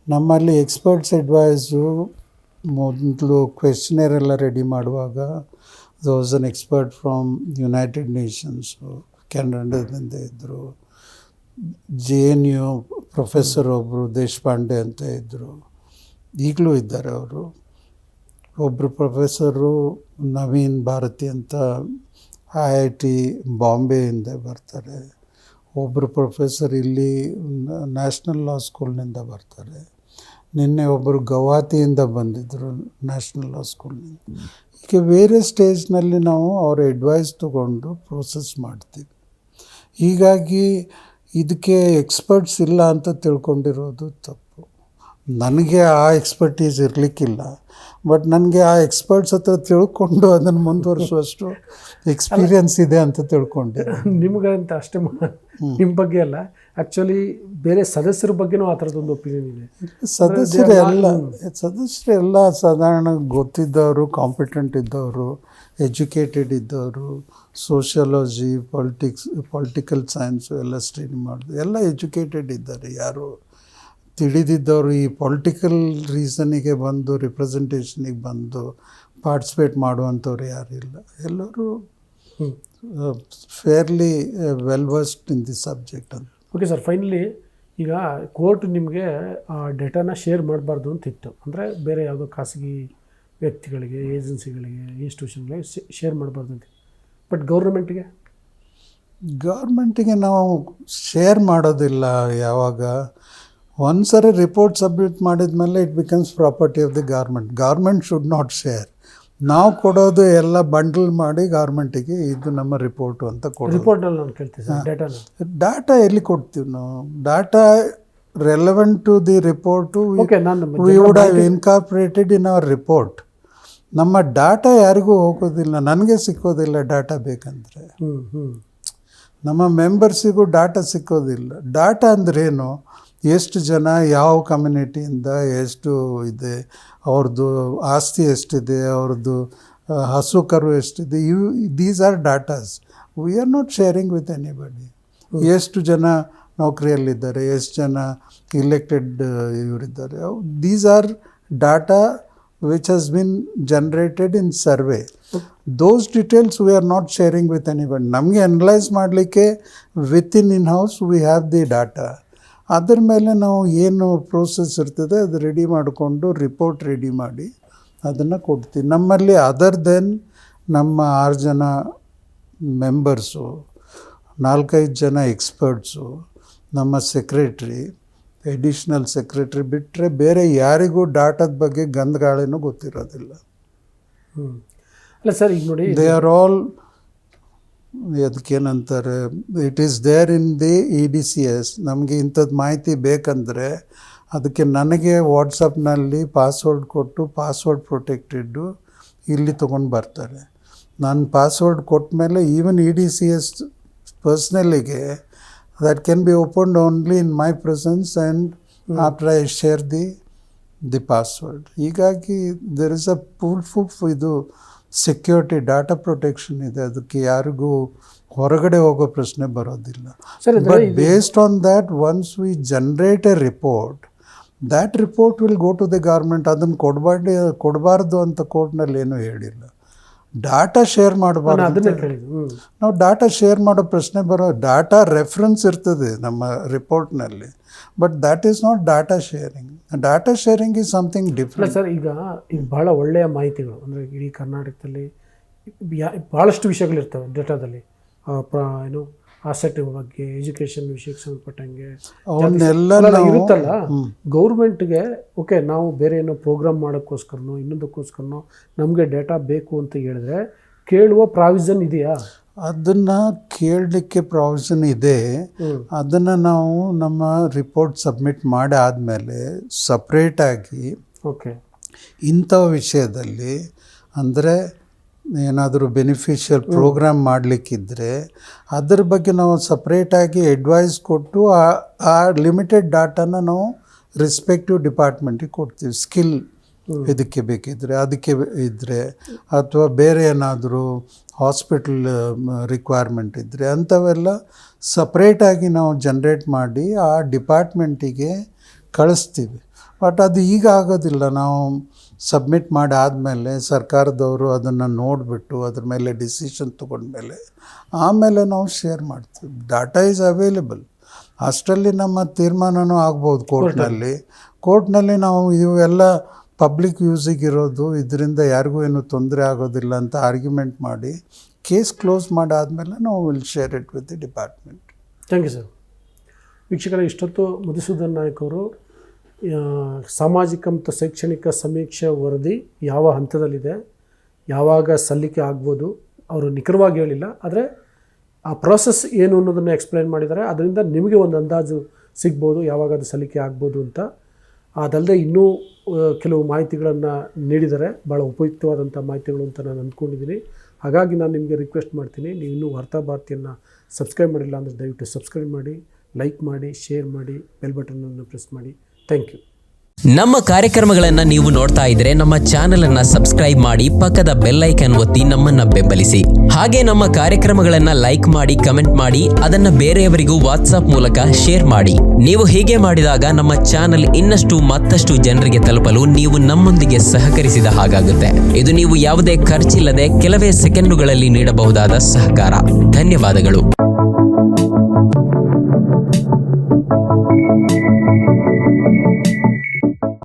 ನಮ್ಮಲ್ಲಿ ಎಕ್ಸ್ಪರ್ಟ್ಸ್ ಅಡ್ವೈಸು ಮೊದಲು ಕ್ವೆಶ್ಚನೇರೆಲ್ಲ ರೆಡಿ ಮಾಡುವಾಗ was an expert from United Nations, ಕೆನಡಾದಿಂದ ಇದ್ದರು. JNU ಪ್ರೊಫೆಸರ್ ಒಬ್ಬರು ದೇಶಪಾಂಡೆ ಅಂತ ಇದ್ದರು, ಈಗಲೂ ಇದ್ದಾರೆ ಅವರು. ಒಬ್ಬರು ಪ್ರೊಫೆಸರು ನವೀನ್ ಭಾರತಿ ಅಂತ IIT ಬಾಂಬೆಯಿಂದ ಬರ್ತಾರೆ. ಒಬ್ಬರು ಪ್ರೊಫೆಸರ್ ಇಲ್ಲಿ ನ್ಯಾಷನಲ್ ಲಾ ಸ್ಕೂಲ್ನಿಂದ ಬರ್ತಾರೆ. ನಿನ್ನೆ ಒಬ್ಬರು ಗೌಹಾತಿಯಿಂದ ಬಂದಿದ್ದರು, ನ್ಯಾಷನಲ್ ಲಾ ಸ್ಕೂಲ್ನಿಂದ. ಹೀಗೆ ಬೇರೆ ಸ್ಟೇಜ್ನಲ್ಲಿ ನಾವು ಅವರ ಅಡ್ವೈಸ್ ತೊಗೊಂಡು ಪ್ರೋಸೆಸ್ ಮಾಡ್ತೀವಿ. ಹೀಗಾಗಿ ಇದಕ್ಕೆ ಎಕ್ಸ್ಪರ್ಟ್ಸ್ ಇಲ್ಲ ಅಂತ ತಿಳ್ಕೊಂಡಿರೋದು ತಪ್ಪು. ನನಗೆ ಆ ಎಕ್ಸ್ಪರ್ಟೀಸ್ ಇರಲಿಕ್ಕಿಲ್ಲ. ಬಟ್ ನನಗೆ ಆ ಎಕ್ಸ್ಪರ್ಟ್ಸ್ ಹತ್ರ ತಿಳ್ಕೊಂಡು ಅದನ್ನು ಮುಂದುವರಿಸುವಷ್ಟು ಎಕ್ಸ್ಪೀರಿಯನ್ಸ್ ಇದೆ ಅಂತ ತಿಳ್ಕೊಂಡೆ. ನಿಮ್ಗಂತ ಅಷ್ಟೇ ನಿಮ್ಮ ಬಗ್ಗೆ ಅಲ್ಲ, ಆ್ಯಕ್ಚುಲಿ ಬೇರೆ ಸದಸ್ಯರ ಬಗ್ಗೆನೂ ಆ ಥರದೊಂದು ಒಪಿನಿಯನ್ ಇದೆ. ಸದಸ್ಯರೆಲ್ಲ ಸಾಧಾರಣ ಗೊತ್ತಿದ್ದವರು, ಕಾಂಪಿಟೆಂಟ್ ಇದ್ದವರು, ಎಜುಕೇಟೆಡ್ ಇದ್ದವರು, ಸೋಷಿಯಾಲಜಿ, ಪೊಲಿಟಿಕಲ್ ಸೈನ್ಸು ಎಲ್ಲ ಸ್ಟಡಿ ಮಾಡೋದು, ಎಲ್ಲ ಎಜುಕೇಟೆಡ್ ಇದ್ದಾರೆ. ಯಾರು ತಿಳಿದಿದ್ದವರು ಈ ಪೊಲಿಟಿಕಲ್ ರೀಸನಿಗೆ ಬಂದು ರಿಪ್ರೆಸೆಂಟೇಷನಿಗೆ ಬಂದು ಪಾರ್ಟಿಸಿಪೇಟ್ ಮಾಡುವಂಥವ್ರು ಯಾರಿಲ್ಲ. ಎಲ್ಲರೂ fairly well versed in the subject ಅಂತ. ಓಕೆ ಸರ್, ಫೈನಲಿ ಈಗ ಕೋರ್ಟ್ ನಿಮಗೆ ಆ ಡೇಟಾನ ಶೇರ್ ಮಾಡಬಾರ್ದು ಅಂತಿತ್ತು, ಅಂದರೆ ಬೇರೆ ಯಾವುದೋ ಖಾಸಗಿ ವ್ಯಕ್ತಿಗಳಿಗೆ, ಏಜೆನ್ಸಿಗಳಿಗೆ, ಇನ್ಸ್ಟಿಟ್ಯೂಷನ್ಗಳಿಗೆ ಶೇರ್ ಮಾಡಬಾರ್ದು ಅಂತ. ಬಟ್ ಗೌರ್ಮೆಂಟಿಗೆ ನಾವು ಶೇರ್ ಮಾಡೋದಿಲ್ಲ. ಯಾವಾಗ ಒಂದ್ಸರಿ ರಿಪೋರ್ಟ್ ಸಬ್ಮಿಟ್ ಮಾಡಿದ ಮೇಲೆ it becomes property of the government should not share. ನಾವು ಕೊಡೋದು ಎಲ್ಲ ಬಂಡಲ್ ಮಾಡಿ ಗೌರ್ಮೆಂಟಿಗೆ ಇದು ನಮ್ಮ ರಿಪೋರ್ಟು ಅಂತ ರಿಪೋರ್ಟ್ನಲ್ಲಿ ನಾನು ಕೇಳ್ತೀನಿ ಸರ್, ಡಾಟಾ ಎಲ್ಲಿ ಕೊಡ್ತೀವಿ ನಾವು? Data relevant to the report we would have incorporated in our report. ನಮ್ಮ ಡಾಟಾ ಯಾರಿಗೂ ಹೋಗೋದಿಲ್ಲ, ನನಗೆ ಸಿಕ್ಕೋದಿಲ್ಲ ಡಾಟಾ ಬೇಕಂದರೆ. ನಮ್ಮ ಮೆಂಬರ್ಸಿಗೂ ಡಾಟಾ ಸಿಕ್ಕೋದಿಲ್ಲ. ಡಾಟಾ ಅಂದ್ರೇನು? ಎಷ್ಟು ಜನ ಯಾವ ಕಮ್ಯುನಿಟಿಯಿಂದ ಎಷ್ಟು ಇದೆ, ಅವ್ರದ್ದು ಆಸ್ತಿ ಎಷ್ಟಿದೆ, ಅವ್ರದ್ದು ಹಸು ಕರು ಎಷ್ಟಿದೆ, these are datas. We are not sharing with anybody. ಎಷ್ಟು ಜನ ನೌಕರಿಯಲ್ಲಿದ್ದಾರೆ, ಎಷ್ಟು ಜನ ಇಲೆಕ್ಟೆಡ್ ಇವರಿದ್ದಾರೆ, these are data which has been generated in survey. Those details we are not sharing with anybody. ನಮಗೆ ಅನಲೈಸ್ ಮಾಡಲಿಕ್ಕೆ within in house we have the data. ಅದರ ಮೇಲೆ ನಾವು ಏನು ಪ್ರೋಸೆಸ್ ಇರ್ತದೆ ಅದು ರೆಡಿ ಮಾಡಿಕೊಂಡು ರಿಪೋರ್ಟ್ ರೆಡಿ ಮಾಡಿ ಅದನ್ನು ಕೊಡ್ತೀವಿ. ನಮ್ಮಲ್ಲಿ ಅದರ್ ದೆನ್ ನಮ್ಮ 6 ಜನ ಮೆಂಬರ್ಸು, 4-5 ಜನ ಎಕ್ಸ್ಪರ್ಟ್ಸು, ನಮ್ಮ ಸೆಕ್ರೆಟ್ರಿ, ಎಡಿಷ್ನಲ್ ಸೆಕ್ರೆಟ್ರಿ ಬಿಟ್ಟರೆ ಬೇರೆ ಯಾರಿಗೂ ಡಾಟಾದ ಬಗ್ಗೆ ಗಂಧಗಾಳಿನೂ ಗೊತ್ತಿರೋದಿಲ್ಲ. ಅಲ್ಲ ಸರ್, ಈಗ ನೋಡಿ, ದೇ ಆರ್ ಆಲ್ ಅದಕ್ಕೇನಂತಾರೆ, it is there in the EDCS. ನಮಗೆ ಇಂಥದ್ದು ಮಾಹಿತಿ ಬೇಕಂದರೆ ಅದಕ್ಕೆ ನನಗೆ ವಾಟ್ಸಪ್ನಲ್ಲಿ ಪಾಸ್ವರ್ಡ್ ಕೊಟ್ಟು ಪಾಸ್ವರ್ಡ್ ಪ್ರೊಟೆಕ್ಟೆಡ್ಡು ಇಲ್ಲಿ ತೊಗೊಂಡು ಬರ್ತಾರೆ. ನಾನು ಪಾಸ್ವರ್ಡ್ ಕೊಟ್ಟ ಮೇಲೆ even EDCS ಪರ್ಸ್ನಲ್ಲಿಗೆ that can be opened only in my presence and after I share the password. ಹೀಗಾಗಿ there is a proof ಇದು ಸೆಕ್ಯೂರಿಟಿ, ಡಾಟಾ ಪ್ರೊಟೆಕ್ಷನ್ ಇದೆ. ಅದಕ್ಕೆ ಯಾರಿಗೂ ಹೊರಗಡೆ ಹೋಗೋ ಪ್ರಶ್ನೆ ಬರೋದಿಲ್ಲ. But based on that once we generate a report, that report will go to the government. ಅದನ್ನು ಕೊಡಬಾರ್ದು ಅಂತ ಕೋರ್ಟ್ನಲ್ಲಿ ಏನೂ ಹೇಳಿಲ್ಲ. ಡಾಟಾ ಶೇರ್ ಮಾಡಬಾರ್ದು. ನಾವು ಡಾಟಾ ಶೇರ್ ಮಾಡೋ ಪ್ರಶ್ನೆ ಡಾಟಾ ರೆಫರೆನ್ಸ್ ಇರ್ತದೆ ನಮ್ಮ ರಿಪೋರ್ಟ್ನಲ್ಲಿ, but that is not data sharing. Data sharing is something different. Sir, ಈಗ ಭಾಳ ಒಳ್ಳೆಯ ಮಾಹಿತಿಗಳು, ಅಂದರೆ ಇಡೀ ಕರ್ನಾಟಕದಲ್ಲಿ ಭಾಳಷ್ಟು ವಿಷಯಗಳಿರ್ತವೆ ಡೇಟಾದಲ್ಲಿ. ಏನು ಆಸೆಟ್ ಬಗ್ಗೆ, ಎಜುಕೇಷನ್ ವಿಷಯಕ್ಕೆ ಸಂಬಂಧಪಟ್ಟಂಗೆ ಅವನ್ನೆಲ್ಲ ಇರುತ್ತಲ್ಲ. ಗೌರ್ಮೆಂಟ್ಗೆ ಓಕೆ, ನಾವು ಬೇರೆ ಏನೋ ಪ್ರೋಗ್ರಾಮ್ ಮಾಡೋಕ್ಕೋಸ್ಕರನೋ ಇನ್ನೊಂದಕ್ಕೋಸ್ಕರನೋ ನಮಗೆ ಡೇಟಾ ಬೇಕು ಅಂತ ಹೇಳಿದ್ರೆ ಕೇಳುವ ಪ್ರಾವಿಷನ್ ಇದೆಯಾ? ಅದನ್ನು ಕೇಳಲಿಕ್ಕೆ ಪ್ರಾವಿಷನ್ ಇದೆ. ಅದನ್ನು ನಾವು ನಮ್ಮ ರಿಪೋರ್ಟ್ ಸಬ್ಮಿಟ್ ಮಾಡಿ ಆದಮೇಲೆ ಸಪ್ರೇಟಾಗಿ ಓಕೆ ಇಂಥ ವಿಷಯದಲ್ಲಿ ಅಂದರೆ ಏನಾದರೂ ಬೆನಿಫಿಷಿಯಲ್ ಪ್ರೋಗ್ರಾಮ್ ಮಾಡಲಿಕ್ಕಿದ್ರೆ ಅದ್ರ ಬಗ್ಗೆ ನಾವು ಸಪ್ರೇಟಾಗಿ ಅಡ್ವೈಸ್ ಕೊಟ್ಟು ಆ ಲಿಮಿಟೆಡ್ ಡಾಟಾನ ನಾವು ರೆಸ್ಪೆಕ್ಟಿವ್ ಡಿಪಾರ್ಟ್ಮೆಂಟಿಗೆ ಕೊಡ್ತೀವಿ. ಸ್ಕಿಲ್ ಇದಕ್ಕೆ ಬೇಕಿದ್ದರೆ, ಅದಕ್ಕೆ ಇದ್ದರೆ, ಅಥವಾ ಬೇರೆ ಏನಾದರೂ ಹಾಸ್ಪಿಟಲ್ ರಿಕ್ವೈರ್ಮೆಂಟ್ ಇದ್ದರೆ ಅಂಥವೆಲ್ಲ ಸಪ್ರೇಟಾಗಿ ನಾವು ಜನ್ರೇಟ್ ಮಾಡಿ ಆ ಡಿಪಾರ್ಟ್ಮೆಂಟಿಗೆ ಕಳಿಸ್ತೀವಿ. ಬಟ್ ಅದು ಈಗ ಆಗೋದಿಲ್ಲ. ನಾವು ಸಬ್ಮಿಟ್ ಮಾಡಿ ಆದಮೇಲೆ ಸರ್ಕಾರದವರು ಅದನ್ನು ನೋಡಿಬಿಟ್ಟು ಅದ್ರ ಮೇಲೆ ಡಿಸಿಷನ್ ತೊಗೊಂಡ್ಮೇಲೆ ಆಮೇಲೆ ನಾವು ಶೇರ್ ಮಾಡ್ತೀವಿ. Data is available. ಅಷ್ಟರಲ್ಲಿ ನಮ್ಮ ತೀರ್ಮಾನವೂ ಆಗ್ಬೋದು ಕೋರ್ಟ್ನಲ್ಲಿ ನಾವು ಇವೆಲ್ಲ ಪಬ್ಲಿಕ್ ಯೂಸಿಗಿರೋದು, ಇದರಿಂದ ಯಾರಿಗೂ ಏನೂ ತೊಂದರೆ ಆಗೋದಿಲ್ಲ ಅಂತ ಆರ್ಗ್ಯುಮೆಂಟ್ ಮಾಡಿ ಕೇಸ್ ಕ್ಲೋಸ್ ಮಾಡಾದಮೇಲೆ ನಾವು will share it with the department. Thank you sir. ವೀಕ್ಷಕರೇ, ಇಷ್ಟೊತ್ತು ಮಧುಸೂದನ್ ನಾಯಕ್ ಅವರು ಸಾಮಾಜಿಕ ಮತ್ತು ಶೈಕ್ಷಣಿಕ ಸಮೀಕ್ಷೆ ವರದಿ ಯಾವ ಹಂತದಲ್ಲಿದೆ, ಯಾವಾಗ ಸಲ್ಲಿಕೆ ಆಗ್ಬೋದು, ಅವರು ನಿಖರವಾಗಿ ಹೇಳಿಲ್ಲ, ಆದರೆ ಆ ಪ್ರೋಸೆಸ್ ಏನು ಅನ್ನೋದನ್ನು ಎಕ್ಸ್ಪ್ಲೈನ್ ಮಾಡಿದ್ದಾರೆ. ಅದರಿಂದ ನಿಮಗೆ ಒಂದು ಅಂದಾಜು ಸಿಗ್ಬೋದು ಯಾವಾಗ ಅದು ಸಲ್ಲಿಕೆ ಆಗ್ಬೋದು ಅಂತ. ಅದಲ್ಲದೆ ಇನ್ನೂ ಕೆಲವು ಮಾಹಿತಿಗಳನ್ನು ನೀಡಿದ್ದಾರೆ, ಭಾಳ ಉಪಯುಕ್ತವಾದಂಥ ಮಾಹಿತಿಗಳು ಅಂತ ನಾನು ಅಂದ್ಕೊಂಡಿದ್ದೀನಿ. ಹಾಗಾಗಿ ನಾನು ನಿಮಗೆ ರಿಕ್ವೆಸ್ಟ್ ಮಾಡ್ತೀನಿ, ನೀವು ಇನ್ನೂ ವಾರ್ತಾ ಭಾರತಿಯನ್ನು ಸಬ್ಸ್ಕ್ರೈಬ್ ಮಾಡಿಲ್ಲ ಅಂದರೆ ದಯವಿಟ್ಟು ಸಬ್ಸ್ಕ್ರೈಬ್ ಮಾಡಿ, ಲೈಕ್ ಮಾಡಿ, ಶೇರ್ ಮಾಡಿ, ಬೆಲ್ ಬಟನನ್ನು ಪ್ರೆಸ್ ಮಾಡಿ. Thank you. ನಮ್ಮ ಕಾರ್ಯಕ್ರಮಗಳನ್ನು ನೀವು ನೋಡ್ತಾ ಇದ್ರೆ ನಮ್ಮ ಚಾನೆಲ್ ಅನ್ನ ಸಬ್ಸ್ಕ್ರೈಬ್ ಮಾಡಿ, ಪಕ್ಕದ ಬೆಲ್ ಐಕಾನ್ ಒತ್ತಿ ನಮ್ಮನ್ನ ಬೆಂಬಲಿಸಿ. ಹಾಗೆ ನಮ್ಮ ಕಾರ್ಯಕ್ರಮಗಳನ್ನ ಲೈಕ್ ಮಾಡಿ, ಕಮೆಂಟ್ ಮಾಡಿ, ಅದನ್ನ ಬೇರೆಯವರಿಗೂ ವಾಟ್ಸ್ಆಪ್ ಮೂಲಕ ಶೇರ್ ಮಾಡಿ. ನೀವು ಹೀಗೆ ಮಾಡಿದಾಗ ನಮ್ಮ ಚಾನೆಲ್ ಇನ್ನಷ್ಟು ಮತ್ತಷ್ಟು ಜನರಿಗೆ ತಲುಪಲು ನೀವು ನಮ್ಮೊಂದಿಗೆ ಸಹಕರಿಸಿದ ಹಾಗಾಗುತ್ತೆ. ಇದು ನೀವು ಯಾವುದೇ ಖರ್ಚಿಲ್ಲದೆ ಕೆಲವೇ ಸೆಕೆಂಡುಗಳಲ್ಲಿ ನೀಡಬಹುದಾದ ಸಹಕಾರ. ಧನ್ಯವಾದಗಳು.